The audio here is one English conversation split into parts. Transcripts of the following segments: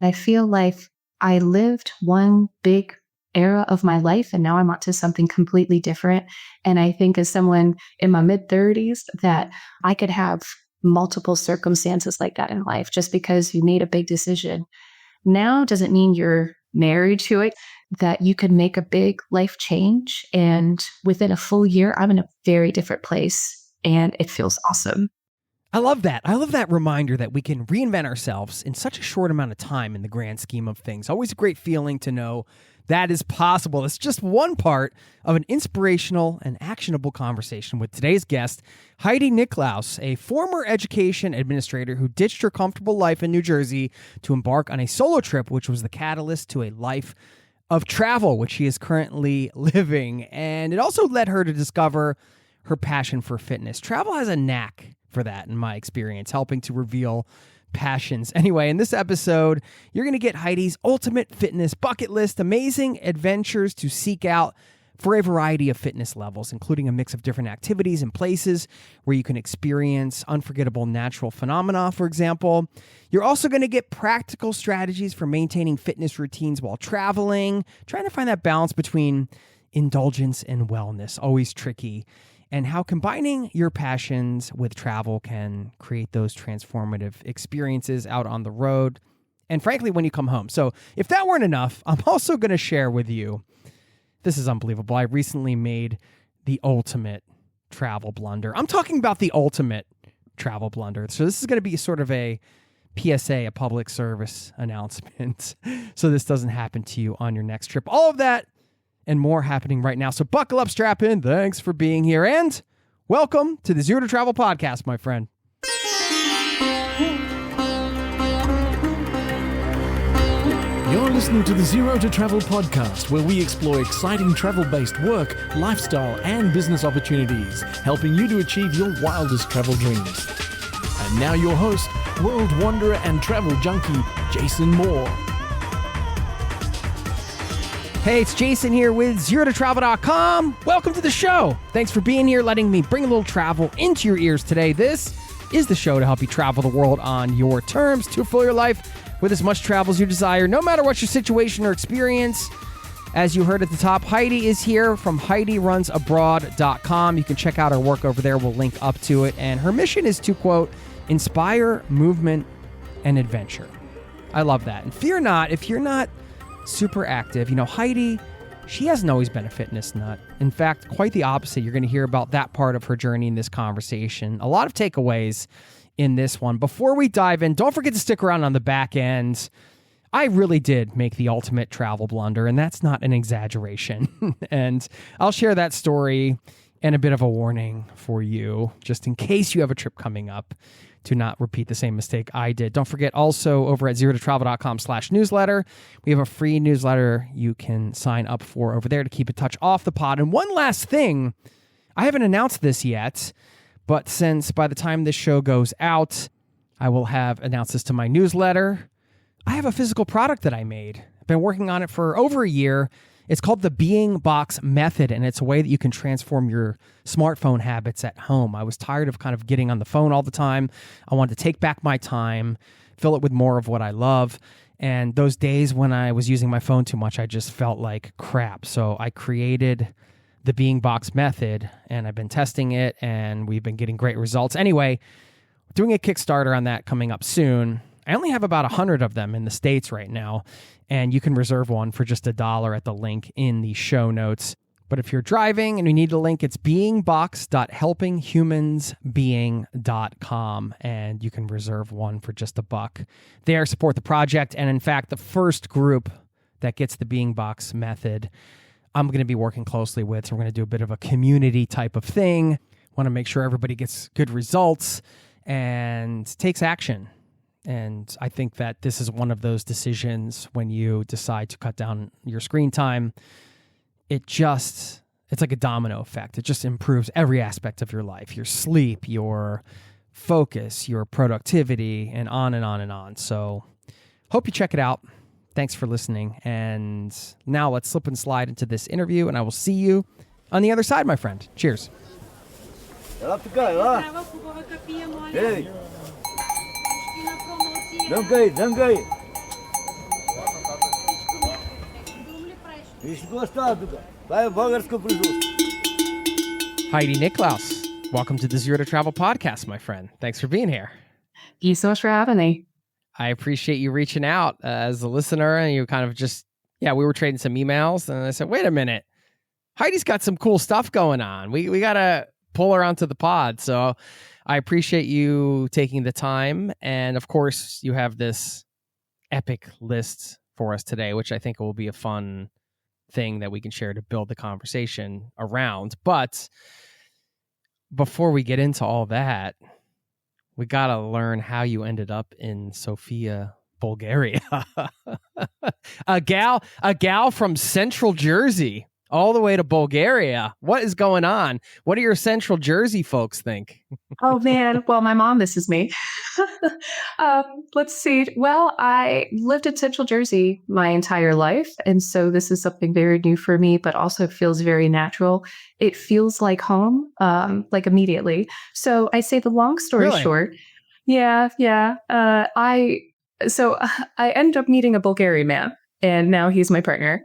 I feel like I lived one big era of my life and now I'm on to something completely different. And I think as someone in my mid-30s that I could have multiple circumstances like that in life just because you made a big decision. Now doesn't mean you're married to it, that you could make a big life change. And within a full year, I'm in a very different place and it feels awesome. I love that. I love that reminder that we can reinvent ourselves in such a short amount of time in the grand scheme of things. Always a great feeling to know that is possible. It's just one part of an inspirational and actionable conversation with today's guest, Heidi Niklaus, a former education administrator who ditched her comfortable life in New Jersey to embark on a solo trip, which was the catalyst to a life of travel, which she is currently living. And it also led her to discover her passion for fitness. Travel has a knack for that, in my experience, helping to reveal passions. Anyway, in this episode, you're going to get Heidi's ultimate fitness bucket list, amazing adventures to seek out for a variety of fitness levels, including a mix of different activities and places where you can experience unforgettable natural phenomena, for example. You're also going to get practical strategies for maintaining fitness routines while traveling, trying to find that balance between indulgence and wellness, always tricky, and how combining your passions with travel can create those transformative experiences out on the road and, frankly, when you come home. So if that weren't enough, I'm also going to share with you, this is unbelievable. I recently made the ultimate travel blunder. I'm talking about the ultimate travel blunder. So this is going to be sort of a PSA, a public service announcement, so this doesn't happen to you on your next trip. All of that and more happening right now. So buckle up, strap in. Thanks for being here. And welcome to the Zero to Travel podcast, my friend. You're listening to the Zero to Travel podcast, where we explore exciting travel-based work, lifestyle, and business opportunities, helping you to achieve your wildest travel dreams. And now your host, world wanderer and travel junkie, Jason Moore. Hey, it's Jason here with ZeroToTravel.com. Welcome to the show. Thanks for being here, letting me bring a little travel into your ears today. This is the show to help you travel the world on your terms to fill your life with as much travel as you desire, no matter what your situation or experience. As you heard at the top, Heidi is here from HeidiRunsAbroad.com. You can check out her work over there. We'll link up to it. And her mission is to, quote, inspire movement and adventure. I love that. And fear not, if you're not super active. You know, Heidi, she hasn't always been a fitness nut. In fact, quite the opposite. You're going to hear about that part of her journey in this conversation. A lot of takeaways in this one. Before we dive in, don't forget to stick around on the back end. I really did make the ultimate travel blunder, and that's not an exaggeration. And I'll share that story and a bit of a warning for you, just in case you have a trip coming up, to not repeat the same mistake I did. Don't forget also over at zerototravel.com/newsletter, we have a free newsletter you can sign up for over there to keep a touch off the pod. And one last thing, I haven't announced this yet, but since by the time this show goes out, I will have announced this to my newsletter. I have a physical product that I made. I've been working on it for over a year. It's called the Being Box Method, and it's a way that you can transform your smartphone habits at home. I was tired of kind of getting on the phone all the time. I wanted to take back my time, fill it with more of what I love. And those days when I was using my phone too much, I just felt like crap. So I created the Being Box Method, and I've been testing it, and we've been getting great results. Anyway, doing a Kickstarter on that coming up soon. I only have about 100 of them in the States right now, and you can reserve one for just $1 at the link in the show notes. But if you're driving and you need a link, it's beingbox.helpinghumansbeing.com, and you can reserve one for just $1 there. Support the project, and in fact, the first group that gets the Being Box Method, I'm going to be working closely with. So we're going to do a bit of a community type of thing. Want to make sure everybody gets good results and takes action. And I think that this is one of those decisions when you decide to cut down your screen time. It's like a domino effect. It just improves every aspect of your life, your sleep, your focus, your productivity, and on and on and on. So hope you check it out. Thanks for listening. And now let's slip and slide into this interview, and I will see you on the other side, my friend. Cheers. Dâng cây. Heidi Niklaus, welcome to the Zero to Travel podcast, my friend. Thanks for being here. Thank you so much for having me. I appreciate you reaching out as a listener, and you kind of just, we were trading some emails, and I said, wait a minute, Heidi's got some cool stuff going on. We got to pull her onto the pod. So I appreciate you taking the time. And of course, you have this epic list for us today, which I think will be a fun thing that we can share to build the conversation around. But before we get into all that, we got to learn how you ended up in Sofia, Bulgaria. a gal from Central Jersey all the way to Bulgaria. What is going on? What do your Central Jersey folks think? Oh, man. Well, my mom misses me. Let's see. Well, I lived in Central Jersey my entire life. And so this is something very new for me, but also feels very natural. It feels like home, like immediately. So I say the long story short. Yeah. I ended up meeting a Bulgarian man. And now he's my partner.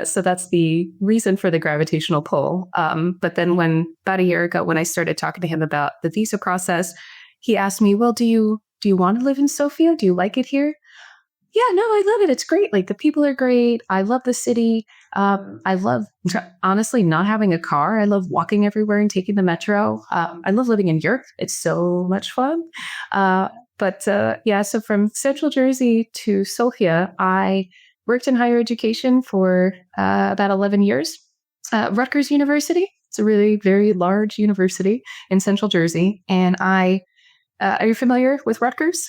So that's the reason for the gravitational pull. But then about a year ago, when I started talking to him about the visa process, he asked me, well, do you want to live in Sofia? Do you like it here? Yeah, no, I love it. It's great. Like the people are great. I love the city. I love, honestly, not having a car. I love walking everywhere and taking the metro. I love living in Europe. It's so much fun. So from Central Jersey to Sofia, I worked in higher education for about 11 years. Rutgers University. It's a really very large university in Central Jersey. And are you familiar with Rutgers?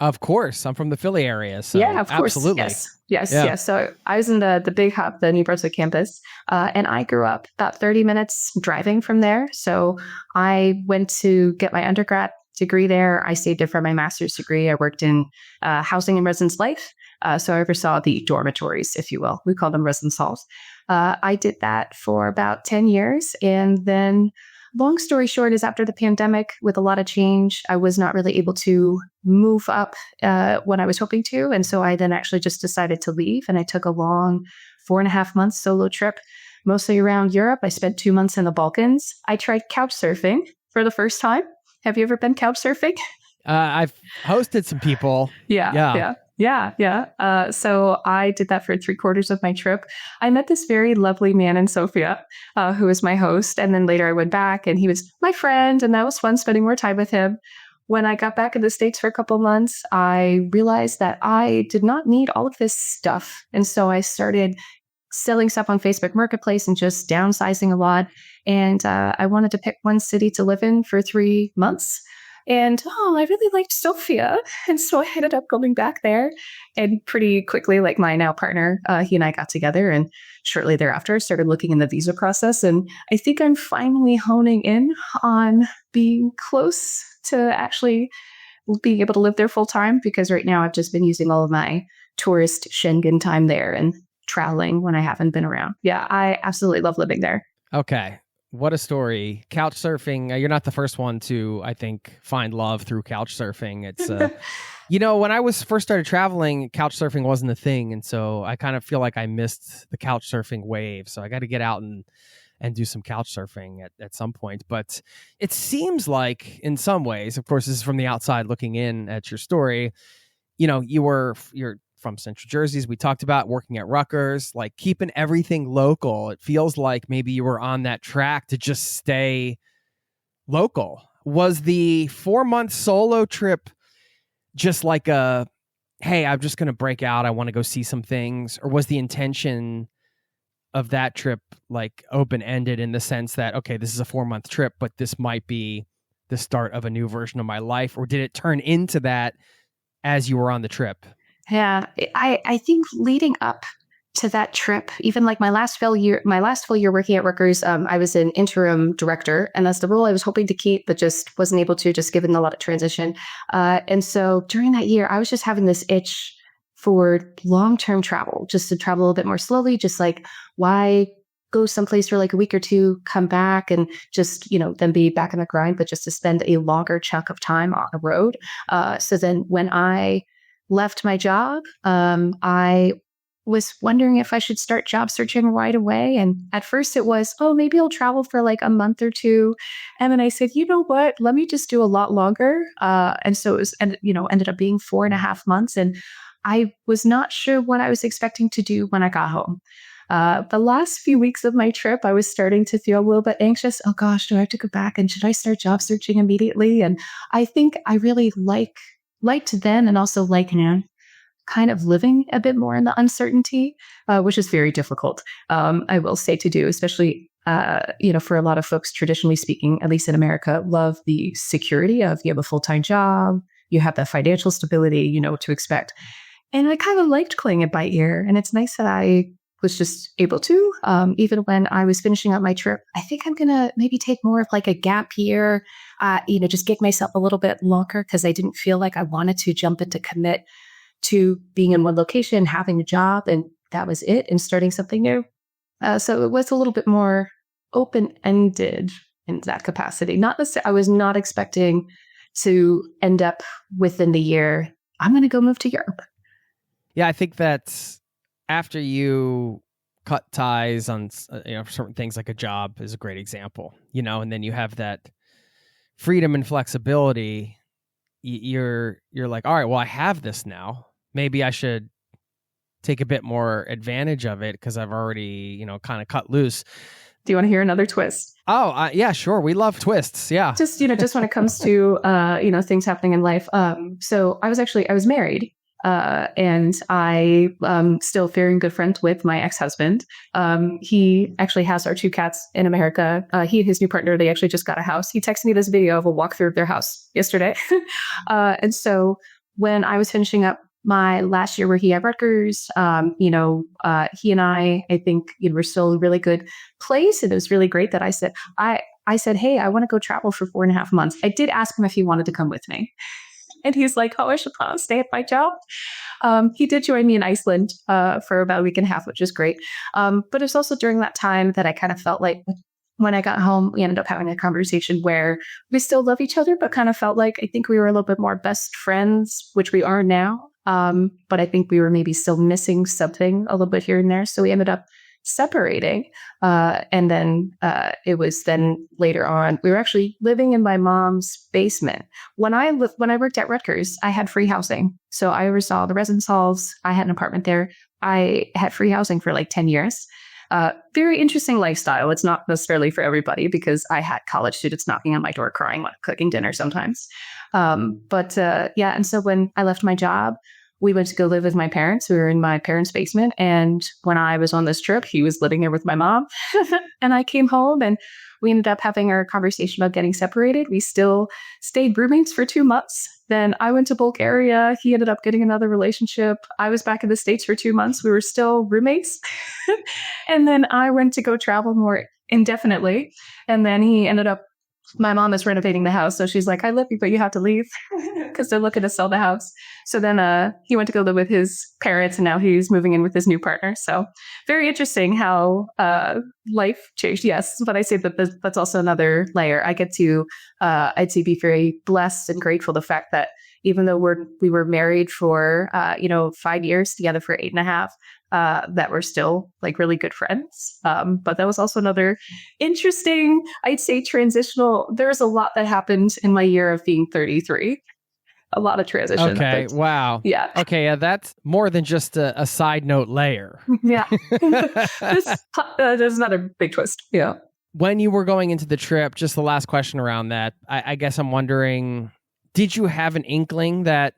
Of course. I'm from the Philly area. So yeah, of course. Absolutely. Yes. So I was in the big hub, the New Brunswick campus. And I grew up about 30 minutes driving from there. So I went to get my undergrad degree there. I stayed there for my master's degree. I worked in housing and residence life. So I oversaw the dormitories, if you will. We call them residence halls. I did that for about 10 years. And then long story short is after the pandemic, with a lot of change, I was not really able to move up when I was hoping to. And so I then actually just decided to leave. And I took a long 4.5 months solo trip, mostly around Europe. I spent 2 months in the Balkans. I tried couchsurfing for the first time. Have you ever been couchsurfing? I've hosted some people. Yeah. So I did that for 3/4 of my trip. I met this very lovely man in Sofia, who was my host. And then later I went back and he was my friend. And that was fun spending more time with him. When I got back in the States for a couple of months, I realized that I did not need all of this stuff. And so I started selling stuff on Facebook Marketplace and just downsizing a lot. And I wanted to pick one city to live in for 3 months. And, I really liked Sofia. And so I ended up going back there. And pretty quickly, like my now partner, he and I got together. And shortly thereafter, started looking in the visa process. And I think I'm finally honing in on being close to actually being able to live there full time. Because right now I've just been using all of my tourist Schengen time there and traveling when I haven't been around. Yeah, I absolutely love living there. Okay. What a story. Couch surfing. You're not the first one to, I think, find love through couch surfing. It's, when I first started traveling, couch surfing wasn't a thing. And so I kind of feel like I missed the couch surfing wave. So I got to get out and do some couch surfing at some point. But it seems like in some ways, of course, this is from the outside looking in at your story, you're from Central Jersey, as we talked about, working at Rutgers, like keeping everything local. It feels like maybe you were on that track to just stay local. Was the 4-month solo trip just like hey, I'm just going to break out, I want to go see some things? Or was the intention of that trip like open-ended in the sense that, okay, this is a 4-month trip, but this might be the start of a new version of my life? Or did it turn into that as you were on the trip? Yeah, I think leading up to that trip, even like my last full year working at Rutgers, I was an interim director, and that's the role I was hoping to keep, but just wasn't able to, just given a lot of transition. And so during that year, I was just having this itch for long-term travel, just to travel a little bit more slowly, just like why go someplace for like a week or two, come back and just, then be back in the grind, but just to spend a longer chunk of time on the road. So then when I left my job, I was wondering if I should start job searching right away. And at first it was, oh, maybe I'll travel for like a month or two. And then I said, you know what, let me just do a lot longer. And so it was, ended up being 4.5 months. And I was not sure what I was expecting to do when I got home. The last few weeks of my trip, I was starting to feel a little bit anxious. Oh gosh, do I have to go back? And should I start job searching immediately? And I think I really liked then and also like now kind of living a bit more in the uncertainty, which is very difficult, I will say, to do, especially, for a lot of folks, traditionally speaking, at least in America, love the security of you have a full-time job, you have that financial stability, you know what to expect. And I kind of liked playing it by ear. And it's nice that I was just able to, even when I was finishing up my trip. I think I'm going to maybe take more of like a gap year, just gig myself a little bit longer because I didn't feel like I wanted to jump into commit to being in one location, having a job, and that was it, and starting something new. So it was a little bit more open-ended in that capacity. Not necessarily, I was not expecting to end up within the year, I'm going to go move to Europe. Yeah, I think that's after you cut ties on certain things, like a job is a great example, and then you have that freedom and flexibility. You're like, all right, well, I have this now. Maybe I should take a bit more advantage of it because I've already, kind of cut loose. Do you want to hear another twist? Oh, yeah, sure. We love twists. Yeah. Just when it comes to, things happening in life. So I was married. And I still very good friends with my ex-husband. He actually has our 2 cats in America. He and his new partner, they actually just got a house. He texted me this video of a walkthrough of their house yesterday. And so when I was finishing up my last year working at Rutgers, he and I think, we're still in a really good place. And it was really great that I said, hey, I want to go travel for 4.5 months. I did ask him if he wanted to come with me. And he's like, oh, I should stay at my job. He did join me in Iceland for about a week and a half, which is great. But it's also during that time that I kind of felt like when I got home, we ended up having a conversation where we still love each other, but kind of felt like I think we were a little bit more best friends, which we are now. But I think we were maybe still missing something a little bit here and there. So we ended up separating. And then it was then later on, we were actually living in my mom's basement. When I worked at Rutgers, I had free housing. So I oversaw the residence halls. I had an apartment there. I had free housing for like 10 years. Very interesting lifestyle. It's not necessarily for everybody because I had college students knocking on my door crying while cooking dinner sometimes. And so when I left my job, we went to go live with my parents. We were in my parents' basement. And when I was on this trip, he was living there with my mom. And I came home and we ended up having our conversation about getting separated. We still stayed roommates for 2 months. Then I went to Bulgaria. He ended up getting another relationship. I was back in the States for 2 months. We were still roommates. And then I went to go travel more indefinitely. And then he ended up, my mom is renovating the house. So she's like, I love you, but you have to leave because they're looking to sell the house. So then he went to go live with his parents and now he's moving in with his new partner. So very interesting how life changed. Yes. But I say that that's also another layer. I get to, I'd say, be very blessed and grateful the fact that even though we were married for, 5 years, together for 8.5, that we're still like really good friends. But that was also another interesting, I'd say, transitional. There's a lot that happened in my year of being 33. A lot of transition. Okay. Wow. Yeah. Okay. Yeah. That's more than just a side note layer. Yeah. There's another big twist. Yeah. When you were going into the trip, just the last question around that, I guess I'm wondering, did you have an inkling that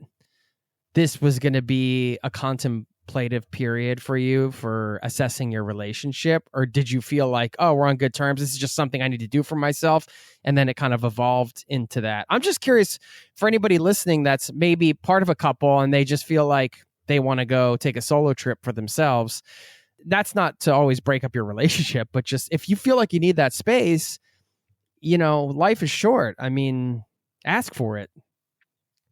this was going to be a contemplative period for you for assessing your relationship? Or did you feel like, oh, we're on good terms, this is just something I need to do for myself? And then it kind of evolved into that. I'm just curious for anybody listening that's maybe part of a couple and they just feel like they want to go take a solo trip for themselves. That's not to always break up your relationship, but just if you feel like you need that space, life is short. I mean, ask for it.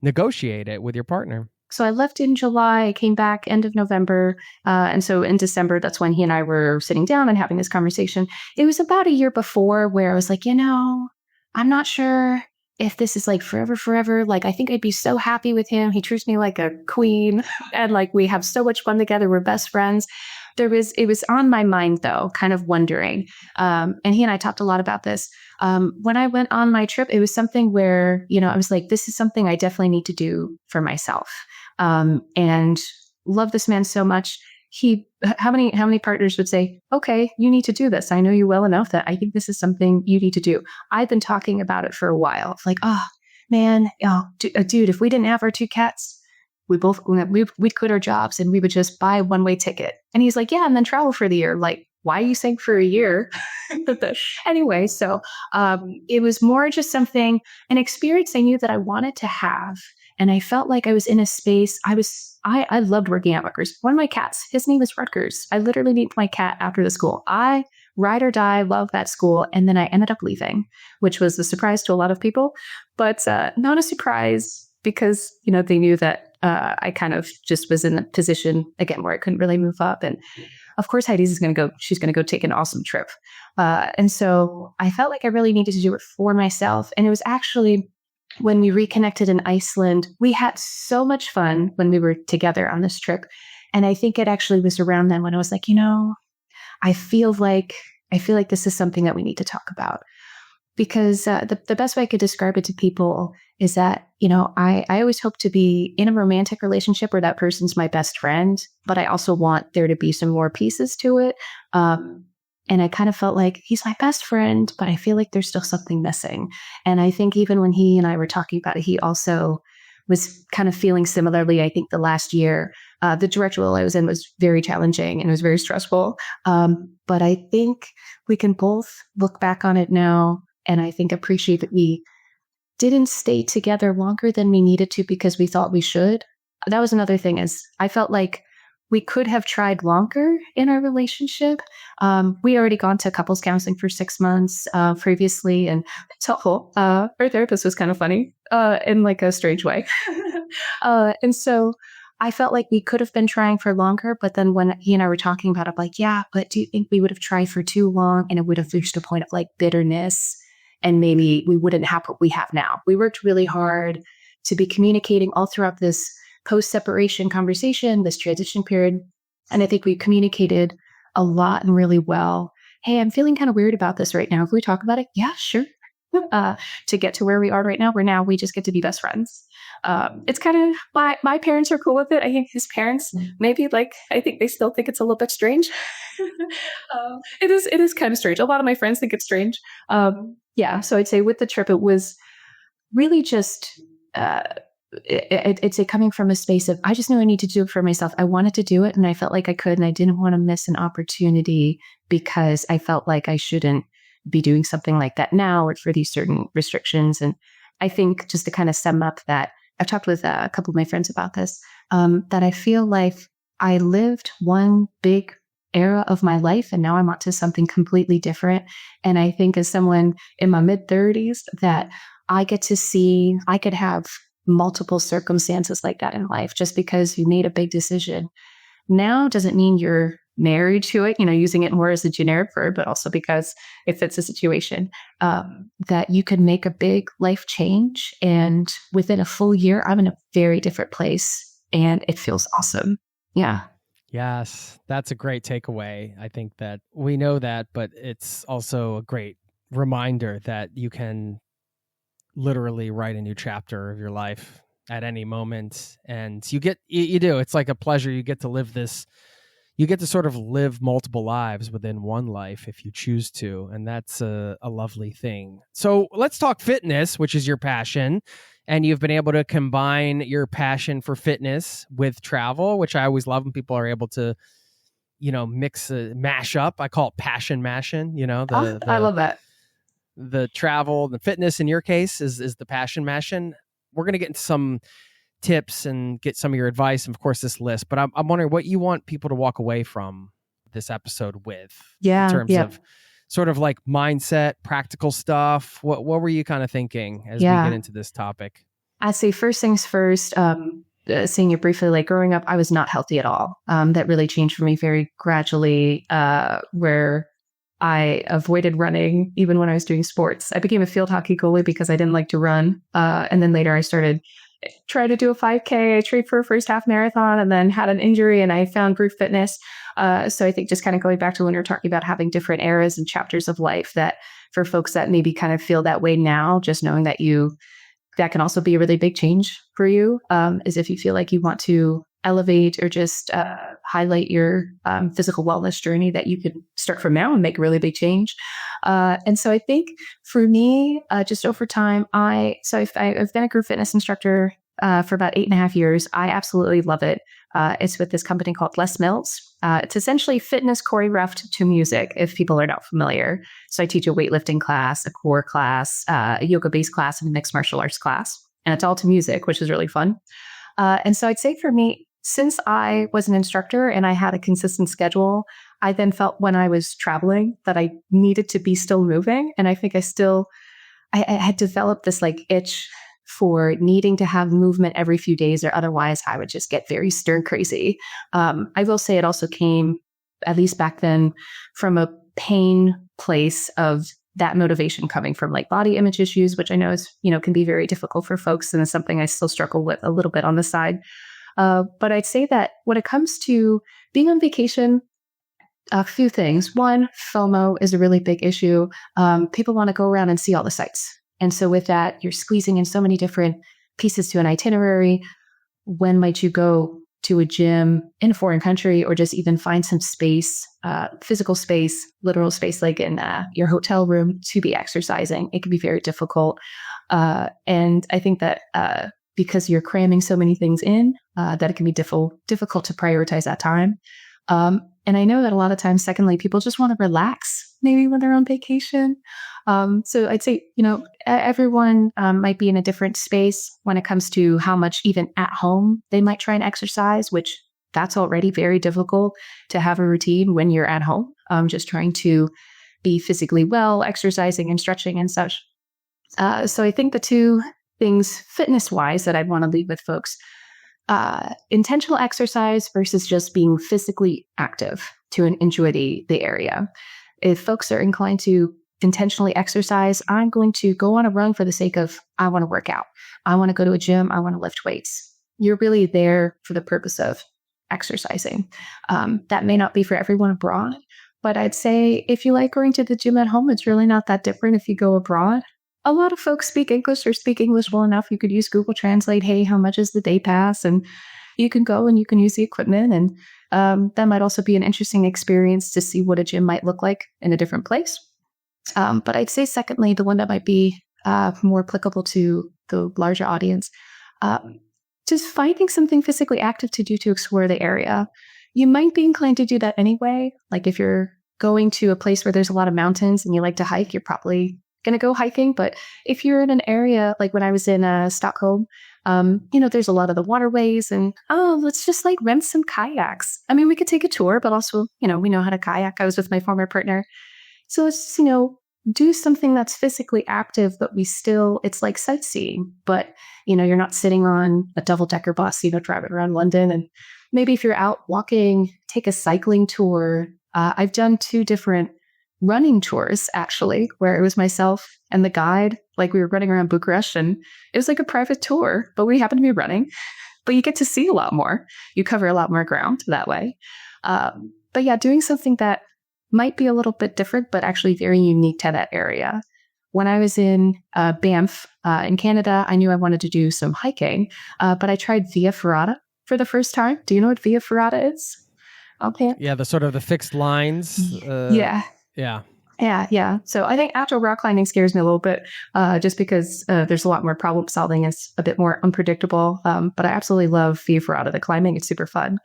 Negotiate it with your partner. So I left in July, I came back end of November. And so in December, that's when he and I were sitting down and having this conversation. It was about a year before where I was like, I'm not sure if this is like forever, like I think I'd be so happy with him. He treats me like a queen and like we have so much fun together. We're best friends. It was on my mind though, kind of wondering. And he and I talked a lot about this. When I went on my trip, it was something where, I was like, this is something I definitely need to do for myself. And love this man so much. How many partners would say, okay, you need to do this. I know you well enough that I think this is something you need to do. I've been talking about it for a while. Like, oh man, dude, if we didn't have our 2 cats, we'd quit our jobs and we would just buy a one-way ticket. And he's like, yeah, and then travel for the year. Like, why are you saying for a year? Anyway, so it was more just an experience I knew that I wanted to have. And I felt like I was in a space. I loved working at Rutgers. One of my cats, his name is Rutgers. I literally named my cat after the school. I ride or die, love that school. And then I ended up leaving, which was a surprise to a lot of people, but not a surprise because, they knew that I kind of just was in a position again where I couldn't really move up. And of course, she's going to go take an awesome trip. And so I felt like I really needed to do it for myself. And it was actually when we reconnected in Iceland, we had so much fun when we were together on this trip. And I think it actually was around then when I was like, I feel like this is something that we need to talk about. Because the best way I could describe it to people is that, I always hope to be in a romantic relationship where that person's my best friend, but I also want there to be some more pieces to it. And I kind of felt like he's my best friend, but I feel like there's still something missing. And I think even when he and I were talking about it, he also was kind of feeling similarly. I think the last year, the direct role I was in was very challenging and it was very stressful. But I think we can both look back on it now and I think appreciate that we didn't stay together longer than we needed to because we thought we should. That was another thing is I felt like we could have tried longer in our relationship. We already gone to couples counseling for 6 months previously, and it's helpful. Our therapist was kind of funny in like a strange way. And so I felt like we could have been trying for longer, but then when he and I were talking about it, I'm like, yeah, but do you think we would have tried for too long and it would have reached a point of like bitterness and maybe we wouldn't have what we have now? We worked really hard to be communicating all throughout this post-separation conversation, this transition period. And I think we communicated a lot and really well. Hey, I'm feeling kind of weird about this right now. If we talk about it, yeah, sure. To get to where we are right now, where now we just get to be best friends. It's kind of, my parents are cool with it. I think his parents, maybe I think they still think it's a little bit strange. It is kind of strange. A lot of my friends think it's strange. So I'd say with the trip, it was really just, it's coming from a space of, I just knew I need to do it for myself. I wanted to do it and I felt like I could, and I didn't want to miss an opportunity because I felt like I shouldn't be doing something like that now or for these certain restrictions. And I think just to kind of sum up that, I've talked with a couple of my friends about this, that I feel like I lived one big era of my life and now I'm onto something completely different. And I think as someone in my mid-30s that I could have multiple circumstances like that in life just because you made a big decision. Now doesn't mean you're married to it, using it more as a generic verb, but also because it fits the situation, that you can make a big life change. And within a full year, I'm in a very different place and it feels awesome. Yeah. Yes, that's a great takeaway. I think that we know that, but it's also a great reminder that you can literally write a new chapter of your life at any moment. And you do. It's like a pleasure. You get to live this. You get to sort of live multiple lives within one life if you choose to. And that's a lovely thing. So let's talk fitness, which is your passion. And you've been able to combine your passion for fitness with travel, which I always love when people are able to, mash up. I call it passion mashing, I love that. The travel, the fitness in your case is the passion mashing. We're going to get into some tips and get some of your advice and of course this list, but I'm wondering what you want people to walk away from this episode with in terms of sort of like mindset, practical stuff. What were you kind of thinking as we get into this topic? I'd say first things first, seeing it briefly, like growing up, I was not healthy at all. That really changed for me very gradually, where I avoided running even when I was doing sports. I became a field hockey goalie because I didn't like to run. And then later I started trying to do a 5K. I trained for a first half marathon and then had an injury and I found group fitness. So I think just kind of going back to when you're talking about having different eras and chapters of life, that for folks that maybe kind of feel that way now, just knowing that that can also be a really big change for you, is if you feel like you want to elevate or just highlight your physical wellness journey, that you could start from now and make a really big change. And so I think for me, just over time, I've been a group fitness instructor for about 8.5 years. I absolutely love it. It's with this company called Les Mills. It's essentially fitness choreographed to music, if people are not familiar. So I teach a weightlifting class, a core class, a yoga-based class, and a mixed martial arts class. And it's all to music, which is really fun. And so I'd say for me, since I was an instructor and I had a consistent schedule, I then felt when I was traveling that I needed to be still moving. And I think I had developed this like itch for needing to have movement every few days, or otherwise I would just get very stir crazy. I will say it also came, at least back then, from a pain place of that motivation coming from like body image issues, which I know is, can be very difficult for folks. And it's something I still struggle with a little bit on the side. But I'd say that when it comes to being on vacation, a few things. One, FOMO is a really big issue. People want to go around and see all the sites. And so with that, you're squeezing in so many different pieces to an itinerary. When might you go to a gym in a foreign country, or just even find some space, physical space, literal space, like in your hotel room, to be exercising? It can be very difficult. And I think that because you're cramming so many things in, that it can be difficult to prioritize that time. And I know that a lot of times, secondly, people just want to relax, maybe when they're on vacation. So I'd say, everyone might be in a different space when it comes to how much even at home they might try and exercise, which that's already very difficult to have a routine when you're at home, just trying to be physically well, exercising and stretching and such. So I think the two things fitness-wise that I'd want to leave with folks, intentional exercise versus just being physically active to enjoy the area. If folks are inclined to intentionally exercise, I'm going to go on a run for the sake of, I want to work out. I want to go to a gym. I want to lift weights. You're really there for the purpose of exercising. That may not be for everyone abroad, but I'd say if you like going to the gym at home, it's really not that different if you go abroad. A lot of folks speak English or speak English well enough. You could use Google Translate. Hey, how much is the day pass? And you can go and you can use the equipment. And that might also be an interesting experience to see what a gym might look like in a different place. But I'd say, secondly, the one that might be more applicable to the larger audience, just finding something physically active to do to explore the area. You might be inclined to do that anyway. Like if you're going to a place where there's a lot of mountains and you like to hike, you're probably going to go hiking. But if you're in an area, like when I was in Stockholm, there's a lot of the waterways and, let's just like rent some kayaks. I mean, we could take a tour, but also, we know how to kayak. I was with my former partner. So let's, do something that's physically active, but it's like sightseeing, but, you're not sitting on a double-decker bus, driving around London. And maybe if you're out walking, take a cycling tour. I've done 2 different running tours, actually, where it was myself and the guide. Like we were running around Bucharest and it was like a private tour, but we happened to be running. But you get to see a lot more. You cover a lot more ground that way. But yeah, doing something that might be a little bit different, but actually very unique to that area. When I was in Banff in Canada, I knew I wanted to do some hiking, but I tried Via Ferrata for the first time. Do you know what Via Ferrata is? Okay. Yeah, the sort of the fixed lines. Yeah. So I think outdoor rock climbing scares me a little bit, just because there's a lot more problem solving. It's a bit more unpredictable. But I absolutely love Via Ferrata, the climbing. It's super fun.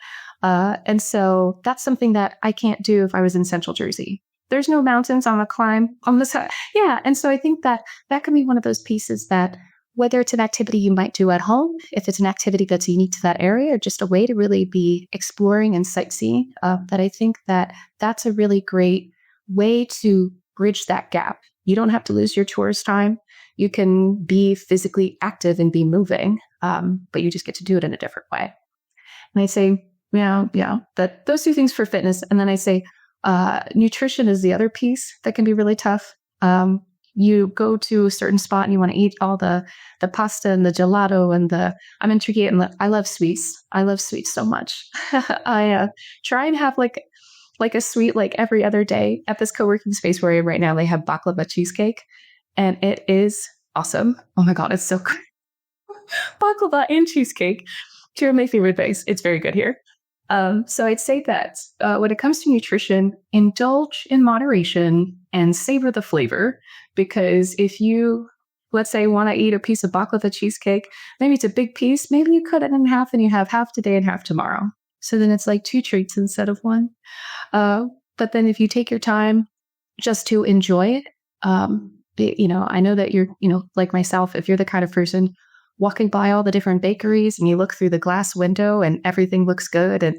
And so that's something that I can't do if I was in Central Jersey. There's no mountains on the climb on the side. Yeah. And so I think that can be one of those pieces that, whether it's an activity you might do at home, if it's an activity that's unique to that area, or just a way to really be exploring and sightseeing, that I think that's a really great way to bridge that gap. You don't have to lose your tourist time. You can be physically active and be moving, but you just get to do it in a different way. And I say, that those 2 things for fitness. And then I say, Nutrition is the other piece that can be really tough. You go to a certain spot and you want to eat all the pasta and the gelato and I'm intrigued and I love sweets. I love sweets so much. I try and have like a sweet like every other day. At this co-working space where I am right now, they have baklava cheesecake and it is awesome. Oh my God, it's so good. Baklava and cheesecake, two of my favorite things. It's very good here. So I'd say that when it comes to nutrition, indulge in moderation and savor the flavor. Because if you, let's say, want to eat a piece of baklava cheesecake, maybe it's a big piece, maybe you cut it in half and you have half today and half tomorrow. So then it's like 2 treats instead of 1. But then if you take your time just to enjoy it, I know that you're, like myself, if you're the kind of person walking by all the different bakeries and you look through the glass window and everything looks good. And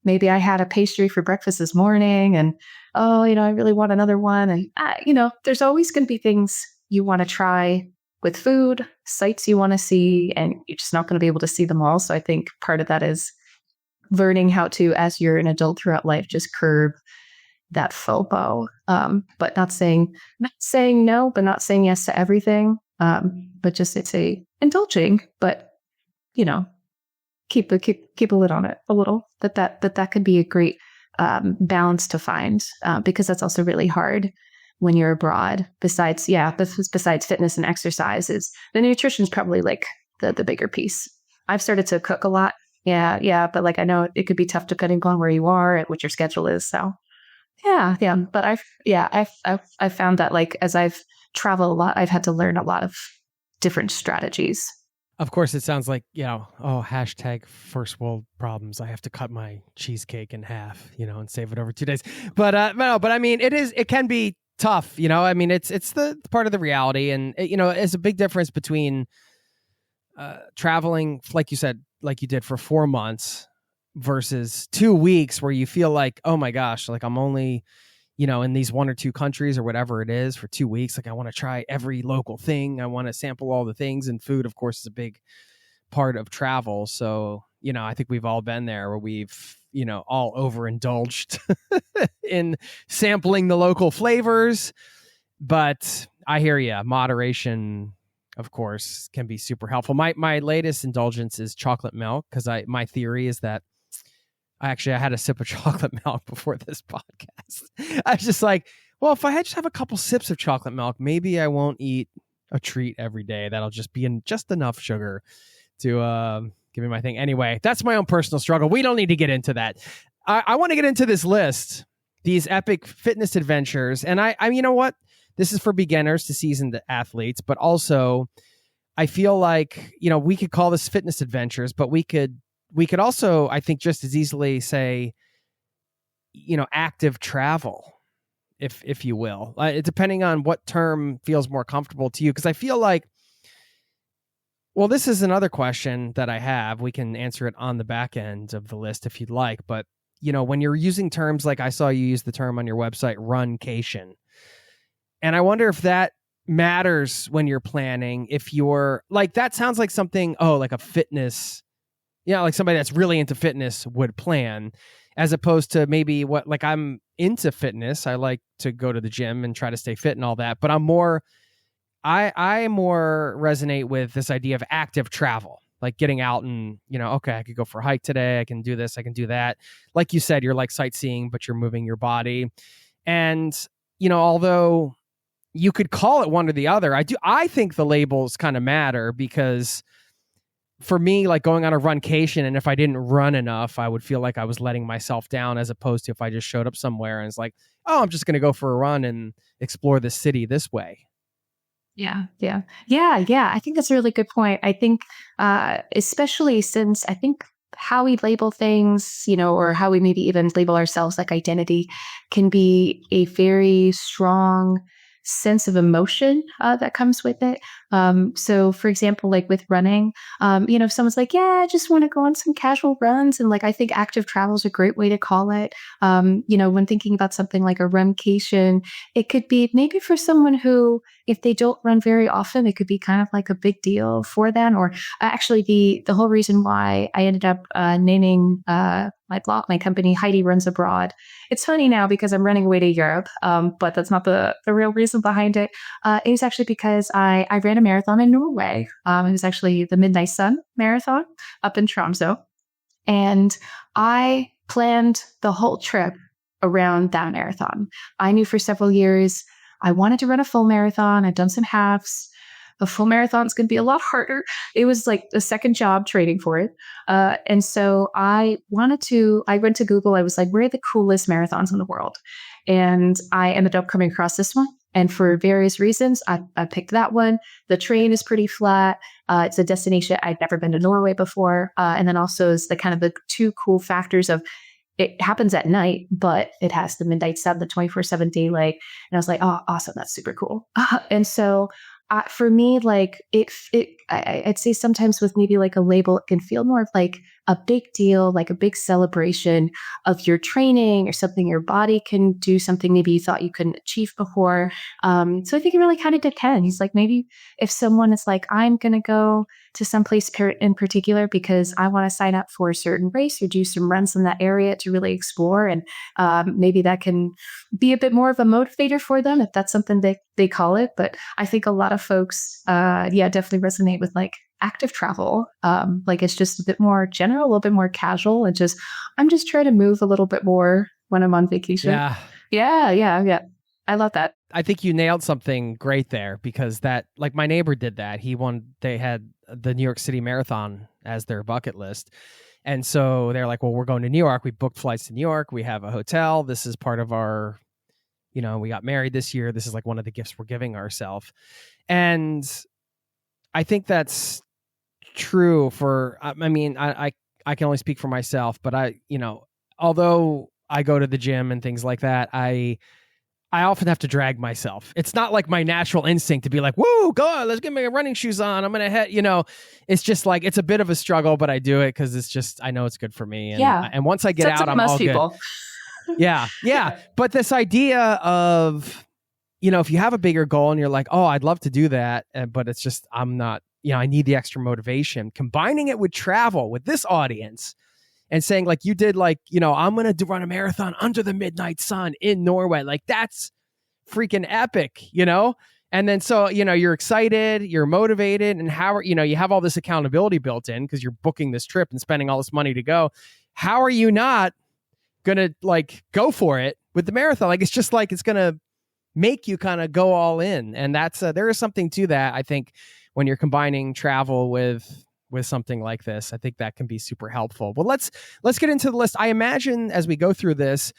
maybe I had a pastry for breakfast this morning and, I really want another one. And, there's always going to be things you want to try with food, sites you want to see, and you're just not going to be able to see them all. So I think part of that is learning how to, as you're an adult throughout life, just curb that FOMO. But not saying no, but not saying yes to everything. But just it's indulging, but keep a lid on it a little. That could be a great balance to find, because that's also really hard when you're abroad. Besides fitness and exercise, is the nutrition's probably like the bigger piece. I've started to cook a lot. Yeah, but like I know it could be tough depending on where you are and what your schedule is. So yeah. But I've found that like as I've traveled a lot, I've had to learn a lot of different strategies. Of course, it sounds like, hashtag first world problems. I have to cut my cheesecake in half, and save it over 2 days. But I mean, it can be tough, I mean, it's the part of the reality. And, it's a big difference between traveling, like you said, like you did for 4 months versus 2 weeks where you feel like, oh my gosh, like I'm only, in these 1 or 2 countries or whatever it is for 2 weeks. Like I want to try every local thing. I want to sample all the things, and food, of course, is a big part of travel. So, I think we've all been there where we've, all overindulged in sampling the local flavors. But I hear you. Moderation, of course, can be super helpful. My latest indulgence is chocolate milk, because my theory is that I had a sip of chocolate milk before this podcast. I was just like, well, if I just have a couple sips of chocolate milk, maybe I won't eat a treat every day. That'll just be in just enough sugar to give me my thing. Anyway, that's my own personal struggle. We don't need to get into that. I want to get into this list, these epic fitness adventures. And I you know what? This is for beginners to seasoned athletes, but also I feel like, we could call this fitness adventures, but we could also, I think, just as easily say, active travel, if you will, depending on what term feels more comfortable to you. Because I feel like, well, this is another question that I have. We can answer it on the back end of the list if you'd like. But, when you're using terms like I saw you use the term on your website, runcation. And I wonder if that matters when you're planning. If you're like, that sounds like something, like a fitness, like somebody that's really into fitness would plan, as opposed to maybe like I'm into fitness. I like to go to the gym and try to stay fit and all that, but I more resonate with this idea of active travel, like getting out and, okay, I could go for a hike today. I can do this. I can do that. Like you said, you're like sightseeing, but you're moving your body. And, although you could call it one or the other, I think the labels kind of matter, because for me, like going on a runcation, and if I didn't run enough, I would feel like I was letting myself down, as opposed to if I just showed up somewhere and it's like, I'm just going to go for a run and explore the city this way. Yeah. I think that's a really good point. I think, especially since I think how we label things, or how we maybe even label ourselves, like identity, can be a very strong sense of emotion that comes with it. So for example, like with running, if someone's like, I just want to go on some casual runs. And like, I think active travel is a great way to call it. When thinking about something like a runcation, it could be maybe for someone who, if they don't run very often, it could be kind of like a big deal for them. Or actually the whole reason why I ended up naming my my blog, my company, Heidi Runs Abroad. It's funny now because I'm running away to Europe, but that's not the real reason behind it. It was actually because I ran a marathon in Norway. It was actually the Midnight Sun Marathon up in Tromsø. And I planned the whole trip around that marathon. I knew for several years I wanted to run a full marathon. I'd done some halves. A full marathon is going to be a lot harder. It was like a second job training for it. And so I went to Google. I was like, where are the coolest marathons in the world? And I ended up coming across this one. And for various reasons, I picked that one. The terrain is pretty flat. It's a destination. I'd never been to Norway before. And then also is the two cool factors of it happens at night, but it has the midnight sun, the 24/7 daylight. And I was like, oh, awesome. That's super cool. And so for me, like I'd say sometimes with maybe like a label, it can feel more of like a big deal, like a big celebration of your training or something your body can do, something maybe you thought you couldn't achieve before. So I think it really kind of depends. Like maybe if someone is like, I'm going to go to some place in particular because I want to sign up for a certain race or do some runs in that area to really explore. And maybe that can be a bit more of a motivator for them if that's something they call it. But I think a lot of folks, definitely resonate with like active travel. Like it's just a bit more general, a little bit more casual, and I'm just trying to move a little bit more when I'm on vacation. Yeah. I love that. I think you nailed something great there because that, like my neighbor did that. They had the New York City Marathon as their bucket list. And so they're like, well, we're going to New York. We booked flights to New York. We have a hotel. This is part of our, we got married this year. This is like one of the gifts we're giving ourselves. And I think that's true for, I can only speak for myself, but although I go to the gym and things like that, I often have to drag myself. It's not like my natural instinct to be like, whoa, go on, let's get my running shoes on. I'm going to head, it's just like, it's a bit of a struggle, but I do it because it's just, I know it's good for me. And, and once I get out, I'm all good. Yeah. But this idea of, if you have a bigger goal and you're like, oh, I'd love to do that, but it's just, I'm not, I need the extra motivation. Combining it with travel with this audience and saying like you did, like, I'm going to run a marathon under the midnight sun in Norway. Like that's freaking epic, And then so, you're excited, you're motivated, and you have all this accountability built in because you're booking this trip and spending all this money to go. How are you not going to like go for it with the marathon? Like, it's just like, it's going to make you kind of go all in. And that's, there is something to that. I think when you're combining travel with something like this, I think that can be super helpful. But let's get into the list. I imagine as we go through this,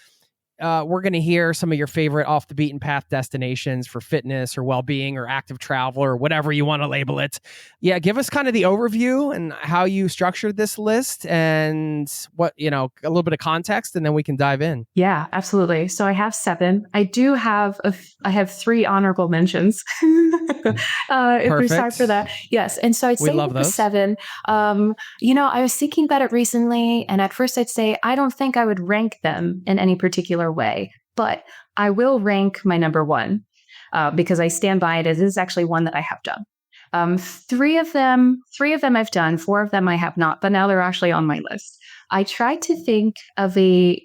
we're going to hear some of your favorite off the beaten path destinations for fitness or well-being or active travel or whatever you want to label it. Yeah. Give us kind of the overview and how you structured this list and what, a little bit of context, and then we can dive in. Yeah, absolutely. So I have 7. I have 3 honorable mentions. If there's time for that. Yes. And so I'd say with the 7, I was thinking about it recently, and at first I'd say, I don't think I would rank them in any particular way, but I will rank my number 1 because I stand by it. It is actually one that I have done. 3 of them I've done, 4 of them I have not, but now they're actually on my list. I tried to think of a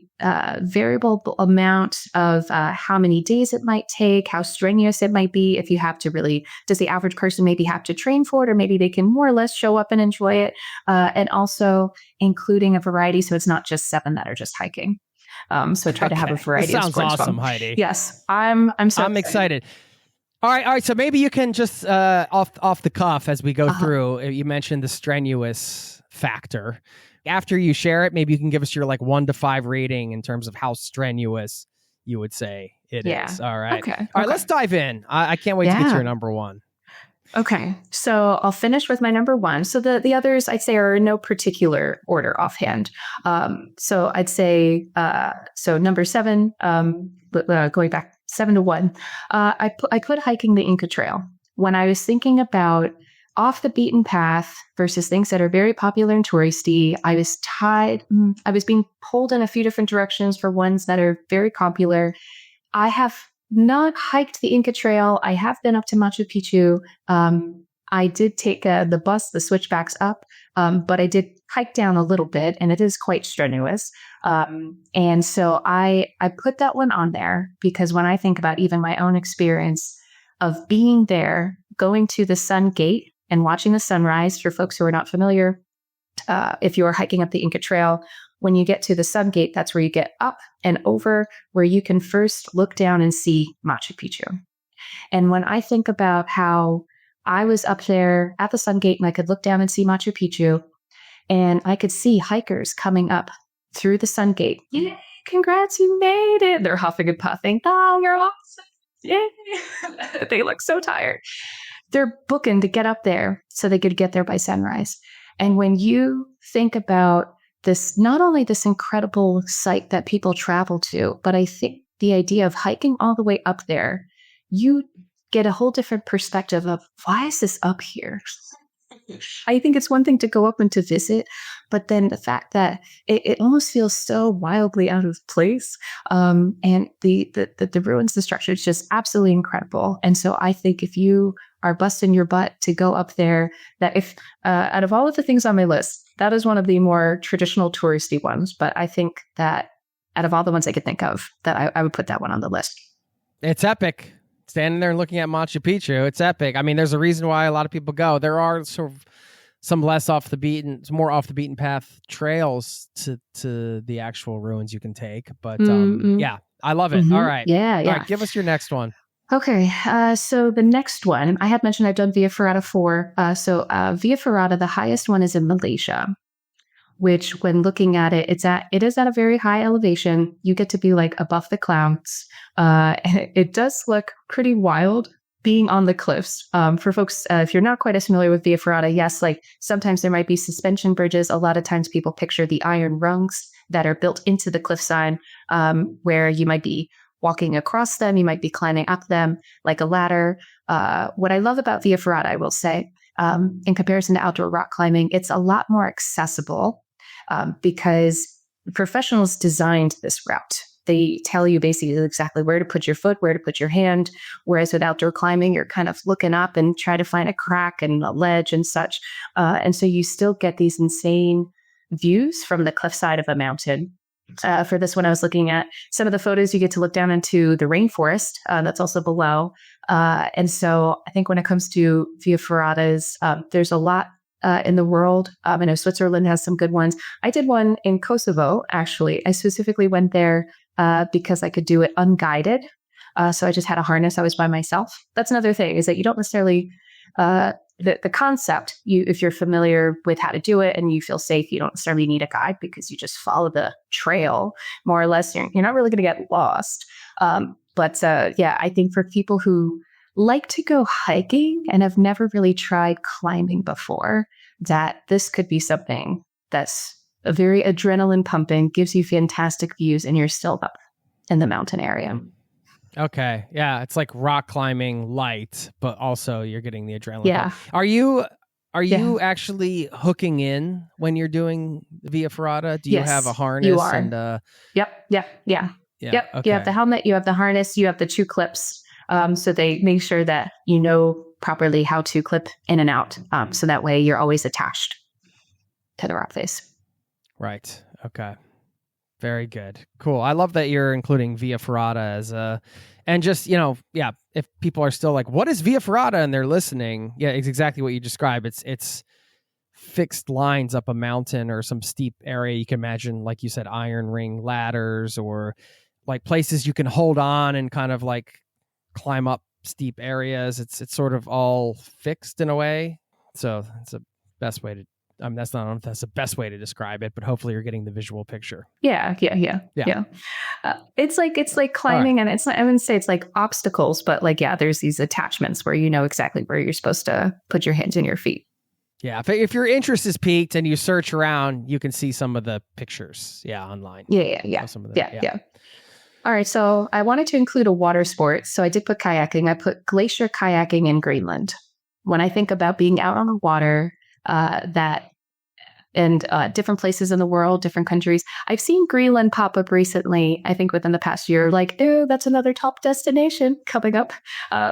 variable amount of how many days it might take, how strenuous it might be. If you have to really, does the average person maybe have to train for it, or maybe they can more or less show up and enjoy it, and also including a variety, so it's not just 7 that are just hiking. So try to have a variety. That sounds awesome, Heidi. Yes, I'm excited. All right. So maybe you can just off the cuff as we go through. You mentioned the strenuous factor. After you share it, maybe you can give us your like 1 to 5 rating in terms of how strenuous you would say it is. All right. Okay. All right. Let's dive in. I can't wait to get to your number 1. Okay, so I'll finish with my number 1. So the others I'd say are in no particular order offhand. So I'd say, so number 7, going back 7 to 1, I put hiking the Inca Trail. When I was thinking about off the beaten path versus things that are very popular and touristy, I was being pulled in a few different directions for ones that are very popular. I have not hiked the Inca Trail. I have been up to Machu Picchu. I did take the bus, the switchbacks up, but I did hike down a little bit, and it is quite strenuous. And so I put that one on there because when I think about even my own experience of being there, going to the Sun Gate and watching the sunrise, for folks who are not familiar, if you're hiking up the Inca Trail, when you get to the Sun Gate, that's where you get up and over, where you can first look down and see Machu Picchu. And when I think about how I was up there at the Sun Gate and I could look down and see Machu Picchu, and I could see hikers coming up through the Sun Gate. Yay, congrats, you made it. They're huffing and puffing. Oh, you're awesome. Yay. They look so tired. They're booking to get up there so they could get there by sunrise. And when you think about this, not only this incredible site that people travel to, but I think the idea of hiking all the way up there, you get a whole different perspective of why is this up here? I think it's one thing to go up and to visit, but then the fact that it almost feels so wildly out of place. And the ruins, the structure is just absolutely incredible. And so I think if you are busting your butt to go up there, that if out of all of the things on my list, that is one of the more traditional touristy ones. But I think that out of all the ones I could think of, that I would put that one on the list. It's epic. Standing there and looking at Machu Picchu, it's epic. I mean, there's a reason why a lot of people go. There are sort of some more off the beaten path trails to the actual ruins you can take. But yeah, I love it. All right. Yeah. All right, give us your next one. Okay, so the next one, I had mentioned I've done Via Ferrata 4. So Via Ferrata, the highest one is in Malaysia, which when looking at it, it is at a very high elevation. You get to be like above the clouds. And it does look pretty wild being on the cliffs. For folks, if you're not quite as familiar with Via Ferrata, yes, like sometimes there might be suspension bridges. A lot of times people picture the iron rungs that are built into the cliffside, where you might be walking across them, you might be climbing up them like a ladder. What I love about Via Ferrata, I will say, in comparison to outdoor rock climbing, it's a lot more accessible because professionals designed this route. They tell you basically exactly where to put your foot, where to put your hand, whereas with outdoor climbing, you're kind of looking up and try to find a crack and a ledge and such. And so you still get these insane views from the cliffside of a mountain. For this one, I was looking at some of the photos. You get to look down into the rainforest that's also below. And so I think when it comes to Via Ferratas, there's a lot in the world. I know Switzerland has some good ones. I did one in Kosovo, actually. I specifically went there because I could do it unguided. So I just had a harness. I was by myself. That's another thing, is that you don't necessarily... The concept, if you're familiar with how to do it and you feel safe, you don't necessarily need a guide because you just follow the trail more or less. You're not really going to get lost. But I think for people who like to go hiking and have never really tried climbing before, that this could be something that's a very adrenaline pumping, gives you fantastic views, and you're still up in the mountain area. Okay. Yeah. It's like rock climbing light, but also you're getting the adrenaline. Yeah. Are you actually hooking in when you're doing Via Ferrata? Do you have a harness? You are. And, Yep. Okay. You have the helmet, you have the harness, you have the 2 clips. So they make sure that you know properly how to clip in and out. So that way you're always attached to the rock face. Right. Okay. Very good. Cool. I love that you're including Via Ferrata as and just, if people are still like, what is Via Ferrata? And they're listening. Yeah, it's exactly what you describe. It's fixed lines up a mountain or some steep area. You can imagine, like you said, iron ring ladders or like places you can hold on and kind of like climb up steep areas. It's sort of all fixed in a way. So it's the best way to, I don't know if that's the best way to describe it, but hopefully you're getting the visual picture. Yeah. It's like climbing, right. And it's not, I wouldn't say it's like obstacles, but like, there's these attachments where you know exactly where you're supposed to put your hands and your feet. Yeah. If your interest is piqued and you search around, you can see some of the pictures. Yeah. Online. Yeah. All right. So I wanted to include a water sport. So I did put kayaking. I put glacier kayaking in Greenland. When I think about being out on the water, different places in the world, different countries. I've seen Greenland pop up recently, I think within the past year, like, that's another top destination coming up.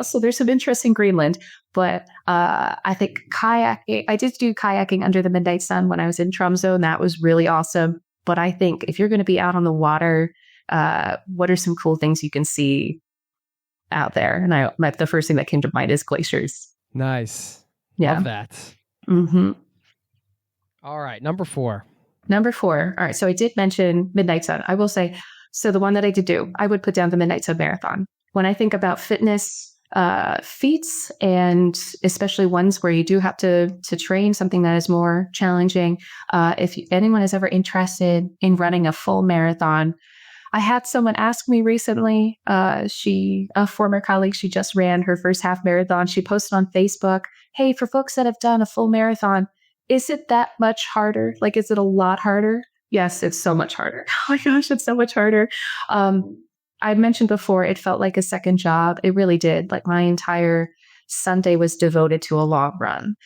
So there's some interest in Greenland. But I think kayaking, I did do kayaking under the midnight sun when I was in Tromsø, and that was really awesome. But I think if you're going to be out on the water, what are some cool things you can see out there? And the first thing that came to mind is glaciers. Nice. Yeah. Love that. Mm-hmm. All right. Number 4. Number 4. All right. So I did mention Midnight Sun. I will say, so the one that I did do, I would put down the Midnight Sun Marathon. When I think about fitness feats, and especially ones where you do have to train something that is more challenging, if anyone is ever interested in running a full marathon, I had someone ask me recently, a former colleague, she just ran her first half marathon. She posted on Facebook, hey, for folks that have done a full marathon, is it that much harder? Like, is it a lot harder? Yes, it's so much harder. Oh my gosh, it's so much harder. I mentioned before, it felt like a second job. It really did. Like, my entire Sunday was devoted to a long run.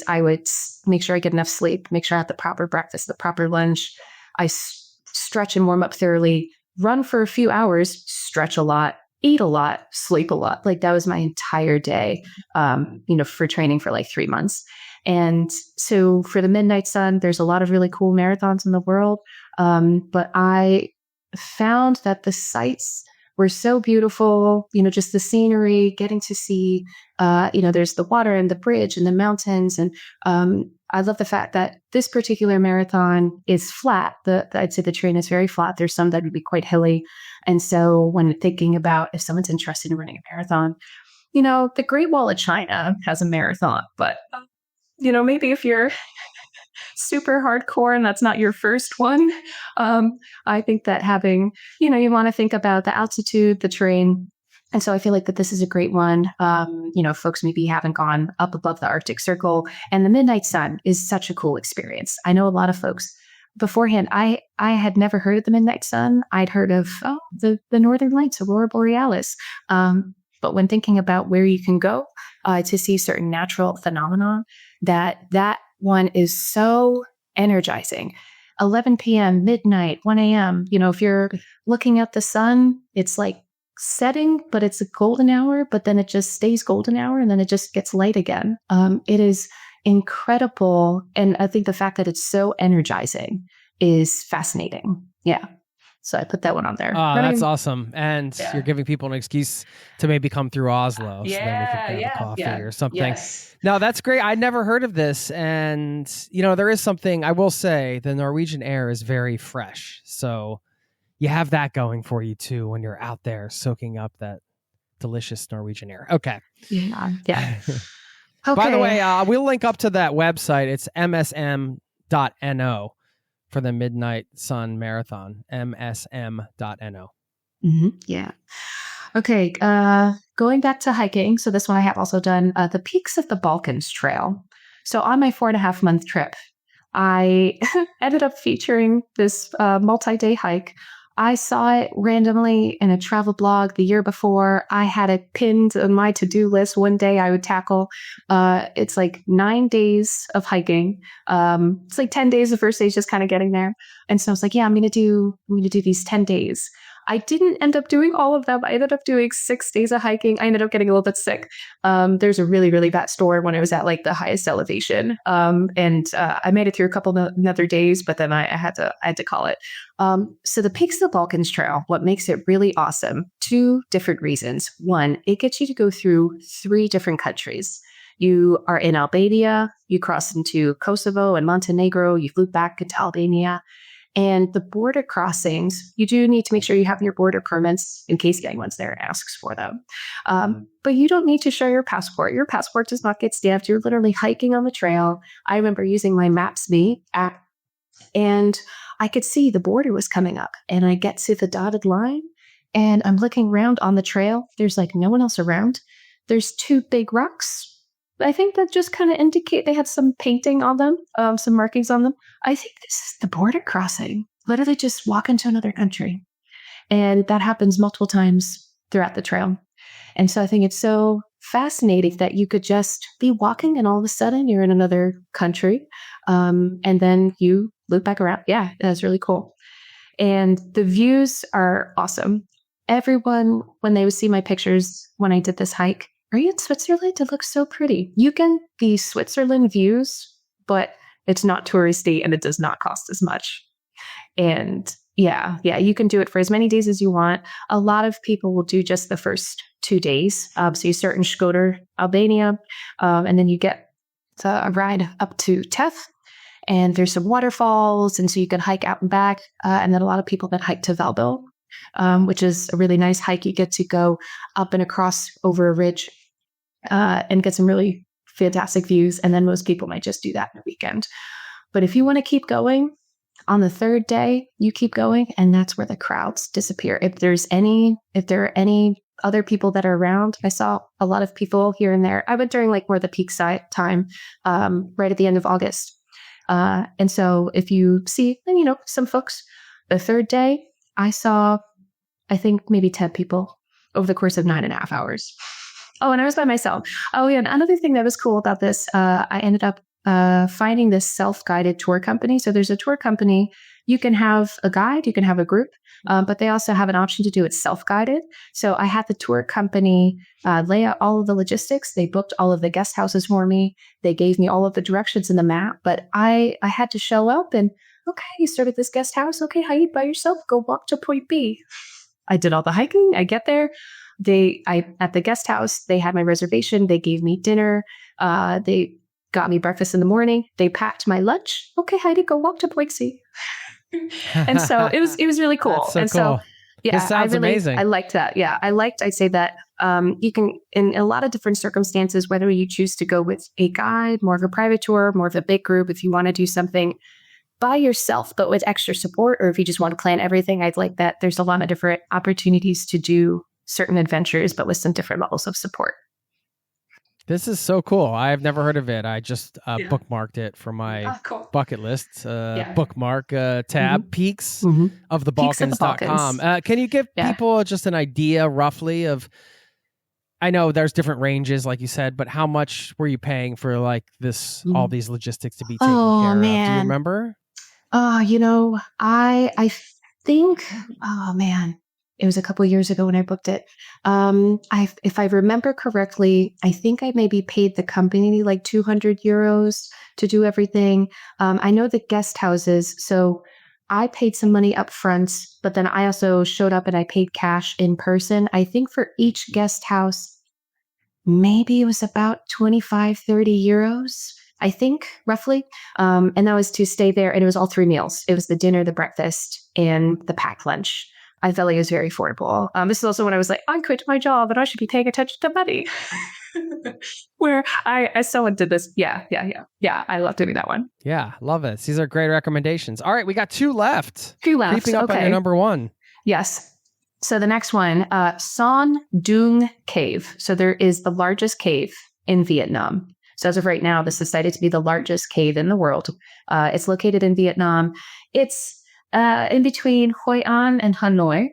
I would make sure I get enough sleep, make sure I have the proper breakfast, the proper lunch. I stretch and warm up thoroughly, run for a few hours, stretch a lot, eat a lot, sleep a lot. Like, that was my entire day, for training for like 3 months. And so for the Midnight Sun, there's a lot of really cool marathons in the world. But I found that the sights were so beautiful, just the scenery, getting to see, there's the water and the bridge and the mountains. And I love the fact that this particular marathon is flat. I'd say the terrain is very flat. There's some that would be quite hilly. And so when thinking about if someone's interested in running a marathon, the Great Wall of China has a marathon, but maybe if you're super hardcore and that's not your first one, I think that having, you want to think about the altitude, the terrain. And so I feel like that this is a great one. Folks maybe haven't gone up above the Arctic Circle, and the Midnight Sun is such a cool experience. I know a lot of folks beforehand, I had never heard of the Midnight Sun. I'd heard of the Northern Lights, Aurora Borealis. But when thinking about where you can go to see certain natural phenomena, that one is so energizing. 11 p.m., midnight, 1 a.m. If you're looking at the sun, it's like setting, but it's a golden hour, but then it just stays golden hour and then it just gets light again. It is incredible. And I think the fact that it's so energizing is fascinating. Yeah. So I put that one on there. Oh, that's awesome. And you're giving people an excuse to maybe come through Oslo. So then we can grab a coffee or something. Yes. No, that's great. I'd never heard of this. And, there is something, I will say, the Norwegian air is very fresh. So you have that going for you too when you're out there soaking up that delicious Norwegian air. Okay. Yeah. Yeah. Okay. By the way, we'll link up to that website. It's msm.no. for the Midnight Sun Marathon, msm.no. Mm-hmm. Yeah. Okay. Going back to hiking. So this one I have also done the Peaks of the Balkans Trail. So on my 4.5 month trip, I ended up featuring this multi-day hike. I saw it randomly in a travel blog the year before. I had it pinned on my to-do list. One day I would tackle. It's like 9 days of hiking. It's like 10 days. The first day is just kind of getting there. And so I was like, I'm going to do these 10 days. I didn't end up doing all of them. I ended up doing 6 days of hiking. I ended up getting a little bit sick. There's a really, really bad storm when I was at like the highest elevation. And I made it through a couple of other days, but then I had to call it. So the Peaks of the Balkans Trail, what makes it really awesome, 2 different reasons. One, it gets you to go through 3 different countries. You are in Albania, you cross into Kosovo and Montenegro, you flew back into Albania. And the border crossings, you do need to make sure you have your border permits in case anyone's there and asks for them. But you don't need to show your passport. Your passport does not get stamped. You're literally hiking on the trail. I remember using my Maps.me app, and I could see the border was coming up. And I get to the dotted line, and I'm looking around on the trail. There's like no one else around. There's 2 big rocks. I think that just kind of indicate they had some painting on them, some markings on them. I think this is the border crossing. Literally just walk into another country. And that happens multiple times throughout the trail. And so I think it's so fascinating that you could just be walking and all of a sudden you're in another country. And then you loop back around. Yeah, that's really cool. And the views are awesome. Everyone, when they would see my pictures when I did this hike, are you in Switzerland? It looks so pretty. You get the Switzerland views, but it's not touristy and it does not cost as much. And yeah, you can do it for as many days as you want. A lot of people will do just the first 2 days. So you start in Shkodër, Albania, and then you get a ride up to Tef. And there's some waterfalls, and so you can hike out and back. And then a lot of people that hike to Valbo, which is a really nice hike. You get to go up and across over a ridge and get some really fantastic views. And then most people might just do that in a weekend. But if you want to keep going, on the third day, you keep going, and that's where the crowds disappear. If there are any other people that are around, I saw a lot of people here and there. I went during like more the peak time, right at the end of August. And so if you see, some folks, the third day, I saw, I think maybe 10 people over the course of 9.5 hours. Oh, and I was by myself. Oh, yeah. And another thing that was cool about this, I ended up finding this self-guided tour company. So there's a tour company. You can have a guide, you can have a group, but they also have an option to do it self-guided. So I had the tour company lay out all of the logistics. They booked all of the guest houses for me. They gave me all of the directions in the map, but I had to show up and, okay, you start at this guest house. Okay, how you by yourself? Go walk to point B. I did all the hiking. I get there. At the guest house, they had my reservation. They gave me dinner. They got me breakfast in the morning. They packed my lunch. Okay, Heidi, go walk to point C. And so it was really cool. So cool. Yeah, this sounds amazing. I liked that. Yeah, I'd say that you can, in a lot of different circumstances, whether you choose to go with a guide, more of a private tour, more of a big group, if you want to do something by yourself, but with extra support, or if you just want to plan everything, I'd like that. There's a lot of different opportunities to do certain adventures, but with some different levels of support. This is so cool. I've never heard of it. I just bookmarked it for my bucket list. Bookmark tab, Peaks of the Balkans.com. Can you give people just an idea roughly of, I know there's different ranges, like you said, but how much were you paying for like this, all these logistics to be taken care of? Do you remember? I think, it was a couple of years ago when I booked it. If I remember correctly, I think I maybe paid the company like 200 euros to do everything. I know the guest houses, so I paid some money up front, but then I also showed up and I paid cash in person. I think for each guest house, maybe it was about 25, 30 euros, I think, roughly. And that was to stay there. And it was all 3 meals. It was the dinner, the breakfast, and the packed lunch. I felt like it was very affordable. This is also when I was like, I quit my job and I should be paying attention to money. Where someone did this. Yeah. I love doing that one. Yeah, love it. These are great recommendations. All right, we got 2 left. 2 left. Creeping up on your number 1. Yes. So the next one, Son Doong Cave. So there is the largest cave in Vietnam. So as of right now, this is cited to be the largest cave in the world. It's located in Vietnam. It's in between Hoi An and Hanoi.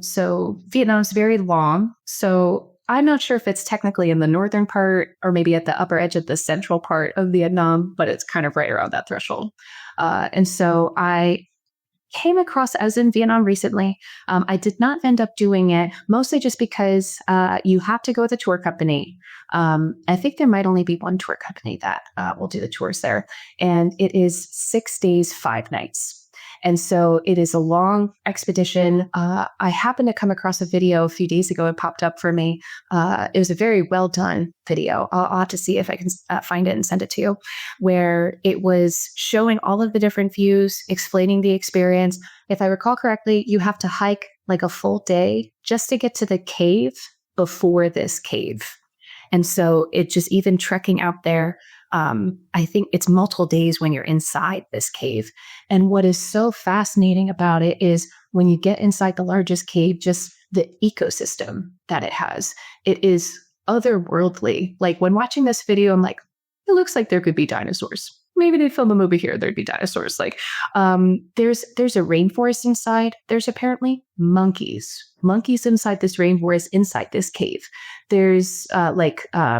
So Vietnam is very long. So I'm not sure if it's technically in the northern part or maybe at the upper edge of the central part of Vietnam, but it's kind of right around that threshold. And so I came across, I was in Vietnam recently. I did not end up doing it, mostly just because you have to go with a tour company. I think there might only be one tour company that will do the tours there. And it is 6 days, 5 nights. And so it is a long expedition. I happened to come across a video a few days ago. It popped up for me. It was a very well done video. I'll have to see if I can find it and send it to you, where it was showing all of the different views, explaining the experience. If I recall correctly, you have to hike like a full day just to get to the cave before this cave. And so it just even trekking out there, I think it's multiple days when you're inside this cave. And what is so fascinating about it is when you get inside the largest cave, just the ecosystem that it has. It is otherworldly. Like when watching this video, I'm like, it looks like there could be dinosaurs. Maybe they'd film a movie here, there'd be dinosaurs. Like there's a rainforest inside. There's apparently monkeys inside this rainforest, inside this cave. There's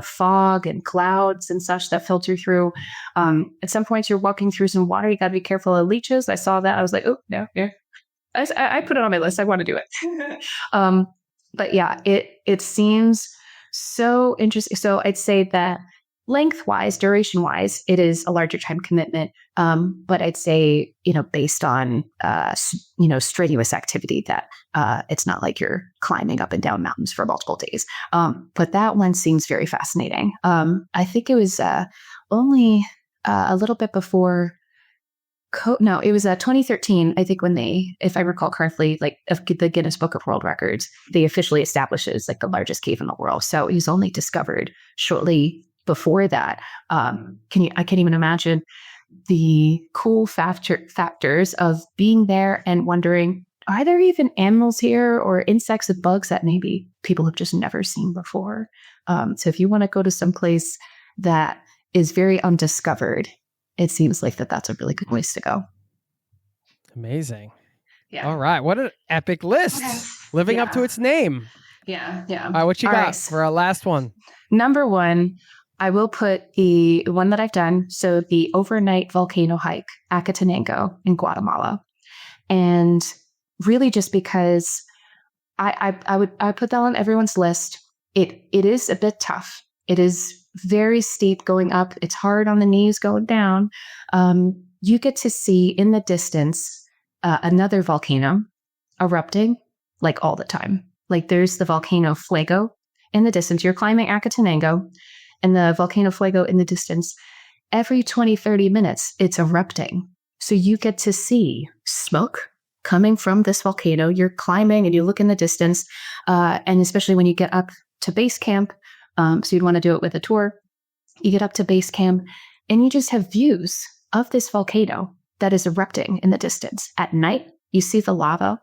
fog and clouds and such that filter through. At some points, you're walking through some water. You got to be careful of leeches. I saw that. I was like, oh, no. I put it on my list. I want to do it. But yeah, it seems So interesting. So I'd say that lengthwise, duration-wise, it is a larger time commitment. But I'd say, based on, strenuous activity, that it's not like you're climbing up and down mountains for multiple days. But that one seems very fascinating. I think it was only a little bit before. No, it was 2013, I think, when they, if I recall correctly, like the Guinness Book of World Records, they officially establishes like the largest cave in the world. So it was only discovered shortly before that. I can't even imagine the cool factors of being there and wondering, are there even animals here or insects and bugs that maybe people have just never seen before? So if you want to go to some place that is very undiscovered, it seems like that's a really good place to go. Amazing. Yeah. All right. What an epic list. Living up to its name. Yeah. All right. What you got for our last one? Number one, I will put the one that I've done. So the overnight volcano hike, Acatenango in Guatemala. And really just because I put that on everyone's list. It is a bit tough. It is very steep going up. It's hard on the knees going down. You get to see in the distance another volcano erupting like all the time. Like there's the volcano Fuego in the distance. You're climbing Acatenango and the volcano Fuego in the distance. Every 20, 30 minutes, it's erupting. So you get to see smoke coming from this volcano. You're climbing and you look in the distance. And especially when you get up to base camp, so you'd want to do it with a tour. You get up to base camp and you just have views of this volcano that is erupting in the distance. At night, you see the lava.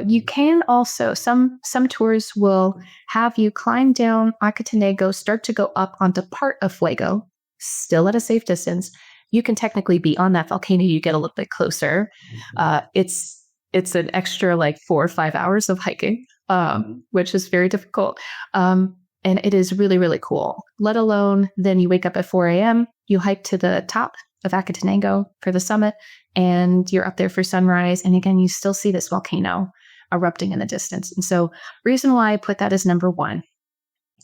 You can also, some tours will have you climb down Acatenango, start to go up onto part of Fuego, still at a safe distance. You can technically be on that volcano. You get a little bit closer. It's an extra like 4 or 5 hours of hiking, which is very difficult. And it is really, really cool. Let alone then you wake up at 4 a.m., you hike to the top of Acatenango for the summit, and you're up there for sunrise. And again, you still see this volcano erupting in the distance. And so reason why I put that as number one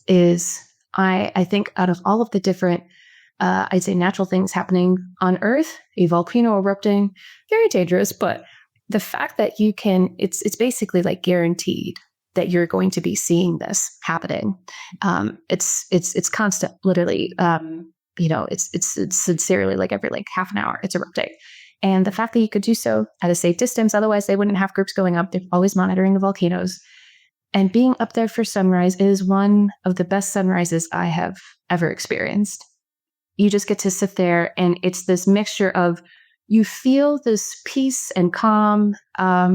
is I think out of all of the different, I'd say natural things happening on Earth, a volcano erupting, very dangerous, but the fact that you can, it's basically like guaranteed that you're going to be seeing this happening. It's constant, literally. It's sincerely like every like half an hour it's erupting. And the fact that you could do so at a safe distance, otherwise they wouldn't have groups going up. They're always monitoring the volcanoes. And being up there for sunrise is one of the best sunrises I have ever experienced. You just get to sit there and it's this mixture of, you feel this peace and calm,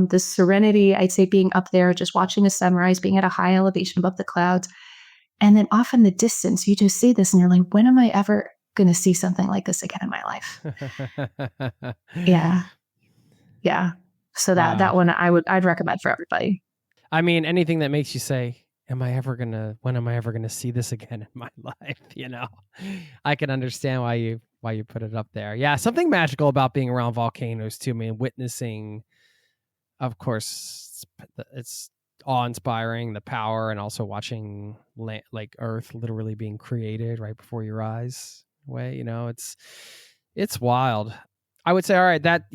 this serenity, I'd say, being up there, just watching a sunrise, being at a high elevation above the clouds. And then off in the distance, you just see this and you're like, when am I ever going to see something like this again in my life? Yeah. Yeah. So that one I'd recommend for everybody. I mean, anything that makes you say, when am I ever going to see this again in my life? I can understand why you put it up there. Yeah. Something magical about being around volcanoes too. I mean, witnessing, of course, it's awe-inspiring, the power, and also watching like Earth literally being created right before your eyes. It's wild. I would say, all right, that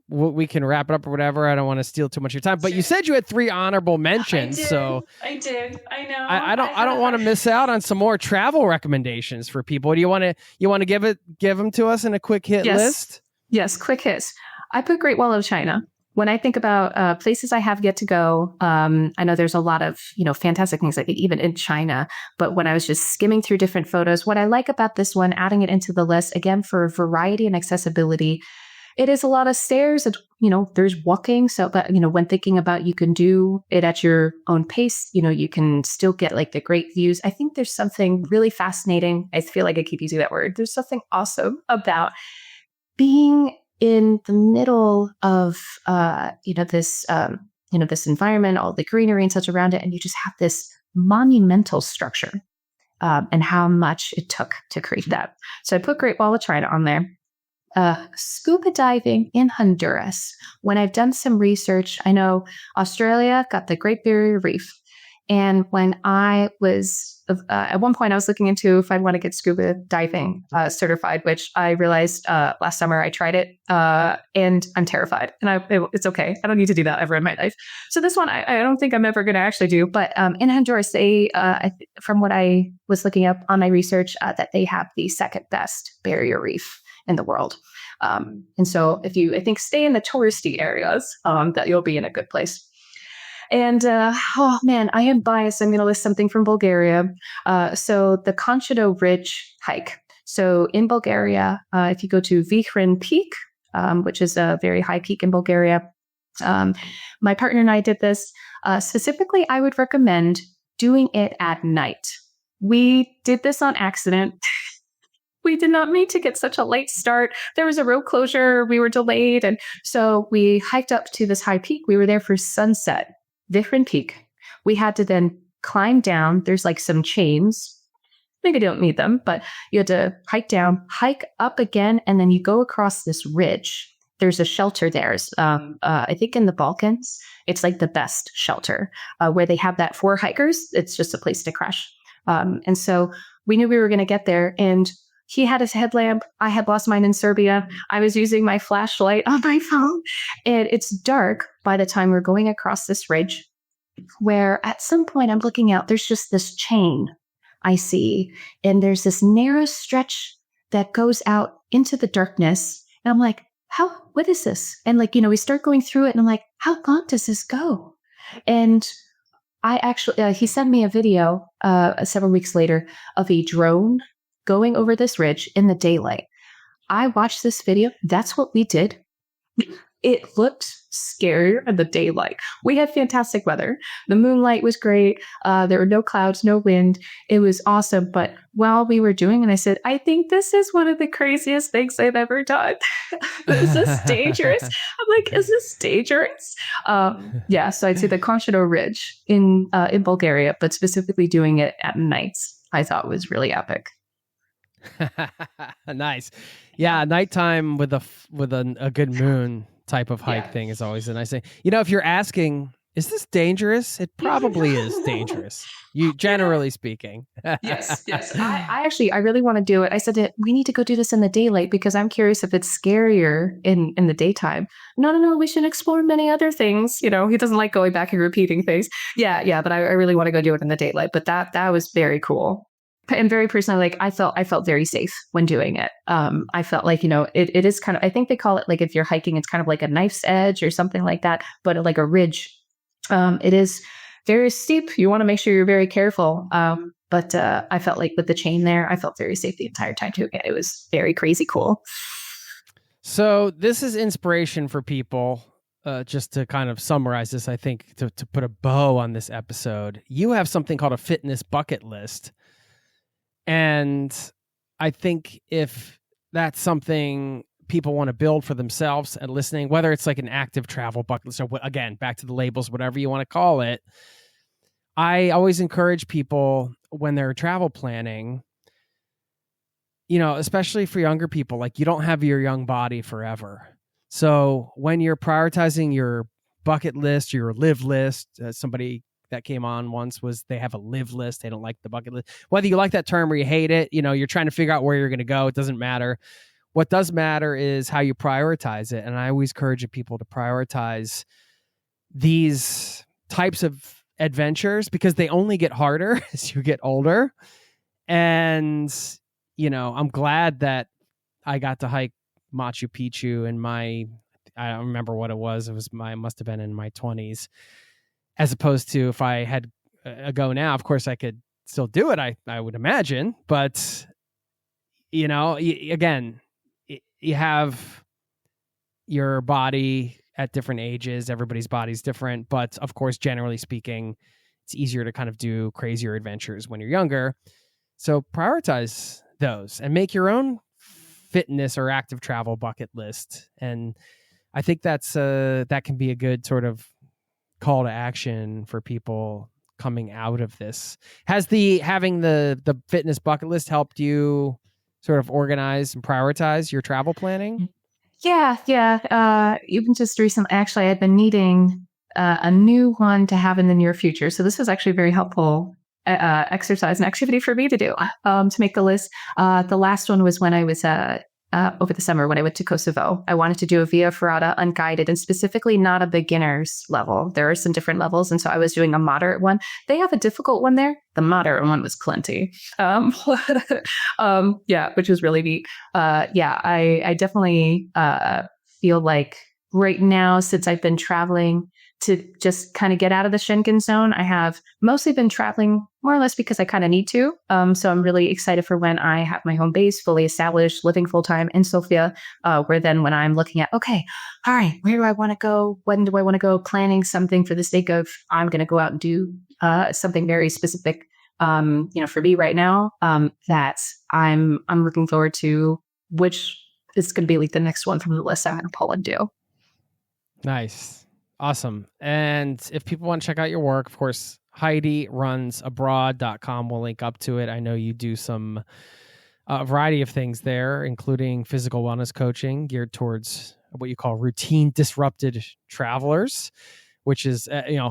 we can wrap it up or whatever. I don't want to steal too much of your time, but you said you had 3 honorable mentions. I did. I know. I don't want to miss out on some more travel recommendations for people. Do you want to give them to us in a quick hit list? Yes, quick hits. I put Great Wall of China. When I think about places I have yet to go, I know there's a lot of, fantastic things, like even in China. But when I was just skimming through different photos, what I like about this one, adding it into the list, again, for variety and accessibility, it is a lot of stairs. And, there's walking. So, but, when thinking about you can do it at your own pace, you can still get like the great views. I think there's something really fascinating. I feel like I keep using that word. There's something awesome about being in the middle of, this environment, all the greenery and such around it, and you just have this monumental structure, and how much it took to create that. So I put Great Wall of China on there. Scuba diving in Honduras. When I've done some research, I know Australia got the Great Barrier Reef, And when I was, at one point, I was looking into if I'd want to get scuba diving certified, which I realized last summer I tried it and I'm terrified. And it's okay. I don't need to do that ever in my life. So this one, I don't think I'm ever going to actually do. But in Honduras, they, from what I was looking up on my research, that they have the second best barrier reef in the world. And so if you, I think, stay in the touristy areas, that you'll be in a good place. And, oh man, I am biased. I'm going to list something from Bulgaria. So the Conchado Ridge hike. So in Bulgaria, if you go to Vihrin Peak, which is a very high peak in Bulgaria, my partner and I did this. Specifically, I would recommend doing it at night. We did this on accident. We did not mean to get such a late start. There was a road closure. We were delayed. And so we hiked up to this high peak. We were there for sunset. Different peak. We had to then climb down. There's like some chains. Maybe you don't need them, but you had to hike down, hike up again, and then you go across this ridge. There's a shelter there. I think in the Balkans, it's like the best shelter where they have that for hikers. It's just a place to crash. And so we knew we were going to get there, and he had his headlamp. I had lost mine in Serbia. I was using my flashlight on my phone. And it's dark by the time we're going across this ridge, where at some point I'm looking out, there's just this chain I see. And there's this narrow stretch that goes out into the darkness. And I'm like, what is this? And like, we start going through it and I'm like, how long does this go? And I actually, he sent me a video several weeks later of a drone going over this ridge in the daylight. I watched this video. That's what we did. It looked scarier in the daylight. We had fantastic weather. The moonlight was great. There were no clouds, no wind. It was awesome. But while we were doing it, I said, I think this is one of the craziest things I've ever done. Is this dangerous? I'm like, is this dangerous? Yeah, so I'd say the Conchado Ridge in Bulgaria, but specifically doing it at nights, I thought was really epic. Nice. Yeah, nighttime with a good moon type of hike thing is always a nice thing. If you're asking, is this dangerous? It probably is dangerous. You generally speaking. Yes. I really want to do it. I said that we need to go do this in the daylight because I'm curious if it's scarier in the daytime. No, we should explore many other things. He doesn't like going back and repeating things. Yeah, but I really want to go do it in the daylight. But that was very cool. And very personally, like I felt very safe when doing it. I felt like, it is kind of, I think they call it like if you're hiking, it's kind of like a knife's edge or something like that, but like a ridge. It is very steep. You want to make sure you're very careful. But I felt like with the chain there, I felt very safe the entire time doing it. It was very crazy cool. So this is inspiration for people. Just to kind of summarize this, I think to put a bow on this episode, you have something called a fitness bucket list. And I think if that's something people want to build for themselves and listening, whether it's like an active travel bucket list, or again, back to the labels, whatever you want to call it, I always encourage people when they're travel planning, especially for younger people, like you don't have your young body forever. So when you're prioritizing your bucket list, your live list, somebody that came on once was they have a live list. They don't like the bucket list. Whether you like that term or you hate it, you're trying to figure out where you're going to go. It doesn't matter. What does matter is how you prioritize it. And I always encourage people to prioritize these types of adventures because they only get harder as you get older. And, I'm glad that I got to hike Machu Picchu I don't remember what it was. Must have been in my 20s. As opposed to if I had a go now, of course I could still do it. I would imagine, but again, you have your body at different ages. Everybody's body's different, but of course, generally speaking, it's easier to kind of do crazier adventures when you're younger. So prioritize those and make your own fitness or active travel bucket list. And I think that can be a good sort of call to action for people coming out of this. Has having the fitness bucket list helped you sort of organize and prioritize your travel planning? Yeah. Even just recently, actually, I've been needing a new one to have in the near future. So this was actually very helpful exercise and activity for me to do to make the list. The last one was when I was over the summer when I went to Kosovo. I wanted to do a Via Ferrata unguided, and specifically not a beginner's level. There are some different levels, and so I was doing a moderate one. They have a difficult one there. The moderate one was plenty. Which was really neat. I definitely feel like right now, since I've been traveling to just kind of get out of the Schengen zone, I have mostly been traveling more or less because I kind of need to. So I'm really excited for when I have my home base fully established, living full time in Sofia, where then when I'm looking at, okay, all right, where do I want to go? When do I want to go? Planning something for the sake of I'm going to go out and do something very specific, for me right now, that I'm looking forward to, which is going to be like the next one from the list I'm going to pull and do. Nice. Awesome. And if people want to check out your work, of course, Heidi Runs Abroad.com will link up to it. I know you do some variety of things there, including physical wellness coaching geared towards what you call routine disrupted travelers, which is,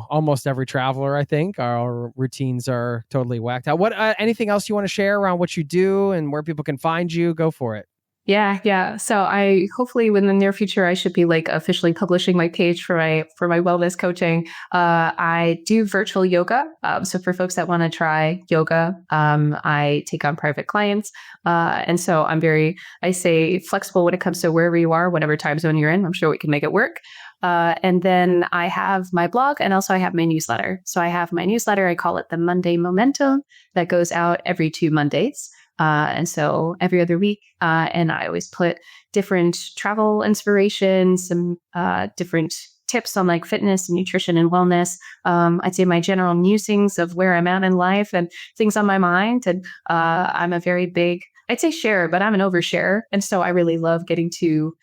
almost every traveler, I think. Our routines are totally whacked out. What anything else you want to share around what you do and where people can find you? Go for it. Yeah. So I hopefully in the near future, I should be like officially publishing my page for my wellness coaching. I do virtual yoga. So for folks that want to try yoga, I take on private clients. And so I'm I say flexible when it comes to wherever you are, whatever time zone you're in. I'm sure we can make it work. And then I have my blog, and also I have my newsletter. So I have my newsletter. I call it the Monday Momentum, that goes out every 2 Mondays. And so every other week, and I always put different travel inspirations, some different tips on like fitness and nutrition and wellness. I'd say my general musings of where I'm at in life and things on my mind. And I'm a very big, I'd say sharer, but I'm an oversharer. And so I really love getting to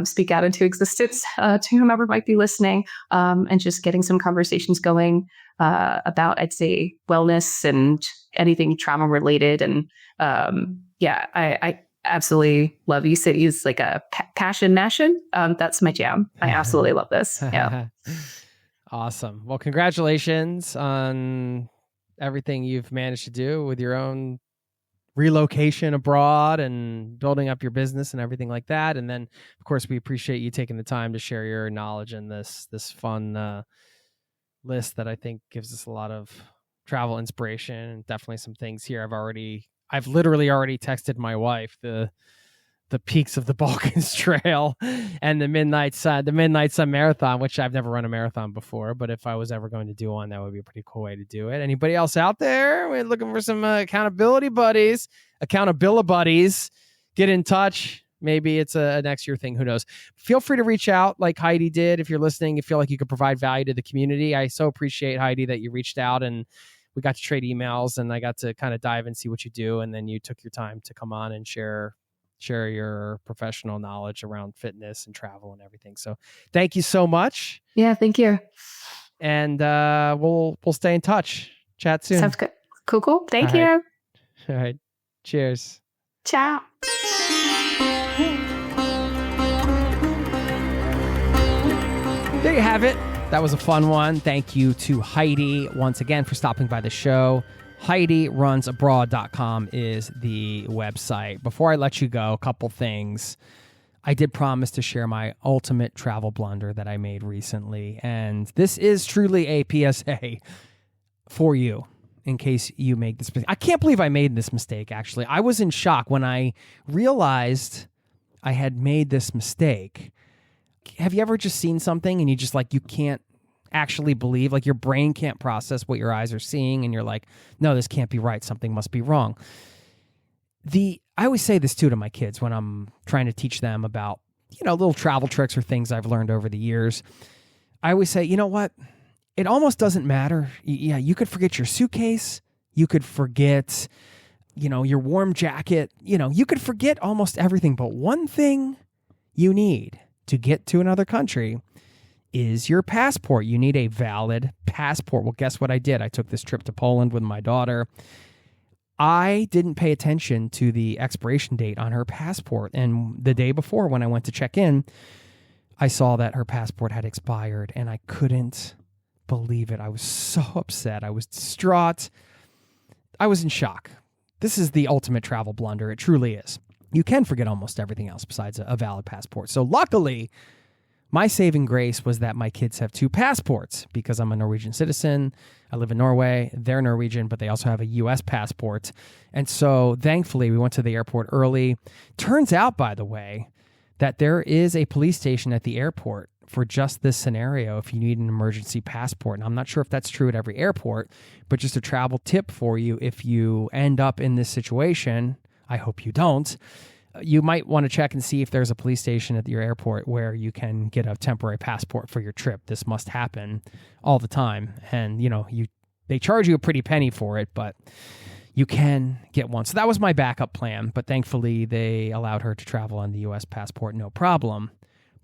speak out into existence to whomever might be listening, and just getting some conversations going about, I'd say, wellness and anything travel related. And I absolutely love you. Said use like a passion nation. That's my jam. I absolutely love this. Yeah. Awesome. Well, congratulations on everything you've managed to do with your own relocation abroad and building up your business and everything like that. And then, of course, we appreciate you taking the time to share your knowledge in this fun list that I think gives us a lot of travel inspiration, and definitely some things here. I've literally already texted my wife the peaks of the Balkans Trail and the Midnight Sun Marathon, which I've never run a marathon before, but if I was ever going to do one, that would be a pretty cool way to do it. Anybody else out there? We're looking for some accountability buddies, get in touch. Maybe it's a next year thing. Who knows? Feel free to reach out like Heidi did. If you're listening, you feel like you could provide value to the community. I so appreciate, Heidi, that you reached out and we got to trade emails and I got to kind of dive and see what you do. And then you took your time to come on and share your professional knowledge around fitness and travel and everything. So thank you so much. Yeah, thank you. And we'll stay in touch. Chat soon. Sounds good. Cool. Thank you. All right. Cheers. Ciao. There you have it. That was a fun one. Thank you to Heidi once again for stopping by the show. HeidiRunsAbroad.com is the website. Before I let you go, a couple things. I did promise to share my ultimate travel blunder that I made recently, and this is truly a PSA for you in case you make this mistake. I can't believe I made this mistake, actually. I was in shock when I realized I had made this mistake. Have you ever just seen something and you just you can't actually believe, your brain can't process what your eyes are seeing and you're like, no, this can't be right. Something must be wrong. I always say this too to my kids when I'm trying to teach them about, little travel tricks or things I've learned over the years. I always say, you know what? It almost doesn't matter. Yeah, you could forget your suitcase. You could forget, your warm jacket. You could forget almost everything. But one thing you need to get to another country is your passport. You need a valid passport. Well, guess what I did? I took this trip to Poland with my daughter. I didn't pay attention to the expiration date on her passport. And the day before when I went to check in, I saw that her passport had expired and I couldn't believe it. I was so upset. I was distraught. I was in shock. This is the ultimate travel blunder. It truly is. You can forget almost everything else besides a valid passport. So luckily, my saving grace was that my kids have 2 passports because I'm a Norwegian citizen. I live in Norway. They're Norwegian, but they also have a U.S. passport. And so thankfully, we went to the airport early. Turns out, by the way, that there is a police station at the airport for just this scenario if you need an emergency passport. And I'm not sure if that's true at every airport, but just a travel tip for you if you end up in this situation. I hope you don't. You might want to check and see if there's a police station at your airport where you can get a temporary passport for your trip. This must happen all the time. And, they charge you a pretty penny for it, but you can get one. So that was my backup plan. But thankfully, they allowed her to travel on the U.S. passport, no problem.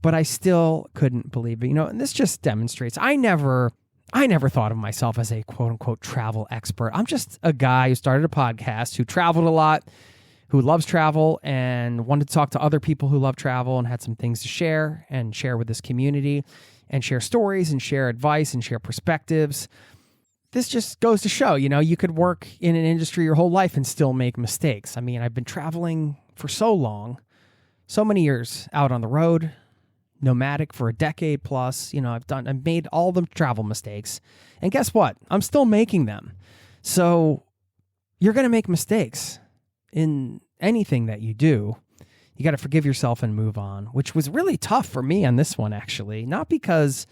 But I still couldn't believe it. And this just demonstrates I never thought of myself as a quote unquote travel expert. I'm just a guy who started a podcast, who traveled a lot, who loves travel and wanted to talk to other people who love travel and had some things to share with this community and share stories and share advice and share perspectives. This just goes to show, you could work in an industry your whole life and still make mistakes. I mean, I've been traveling for so long, so many years out on the road, nomadic for a decade plus. I've made all the travel mistakes. And guess what? I'm still making them. So you're going to make mistakes in anything that you do. You got to forgive yourself and move on, which was really tough for me on this one, actually. Not because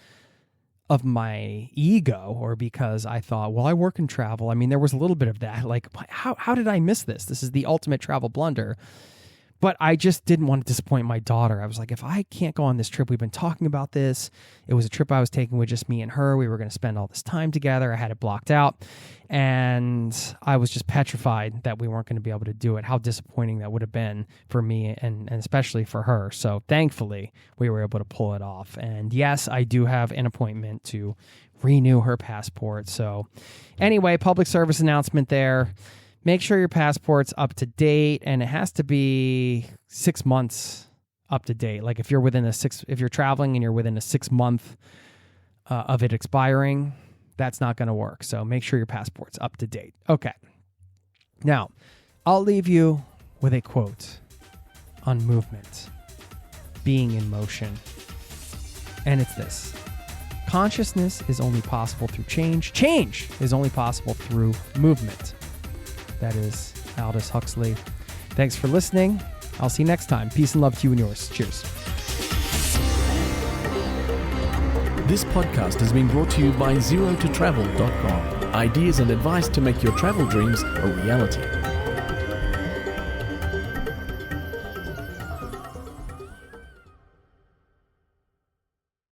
of my ego or because I thought, well, I work in travel. I mean, there was a little bit of that. Like, how did I miss this? This is the ultimate travel blunder. But I just didn't want to disappoint my daughter. I was like, if I can't go on this trip, we've been talking about this. It was a trip I was taking with just me and her. We were going to spend all this time together. I had it blocked out. And I was just petrified that we weren't going to be able to do it. How disappointing that would have been for me and especially for her. So thankfully, we were able to pull it off. And yes, I do have an appointment to renew her passport. So anyway, public service announcement there. Make sure your passport's up to date, and it has to be 6 months up to date. Like if you're traveling and you're within a 6 month of it expiring, that's not going to work. So make sure your passport's up to date. Okay. Now, I'll leave you with a quote on movement, being in motion. And it's this: consciousness is only possible through change. Change is only possible through movement. That is Aldous Huxley. Thanks for listening. I'll see you next time. Peace and love to you and yours. Cheers. This podcast has been brought to you by ZeroToTravel.com. Ideas and advice to make your travel dreams a reality.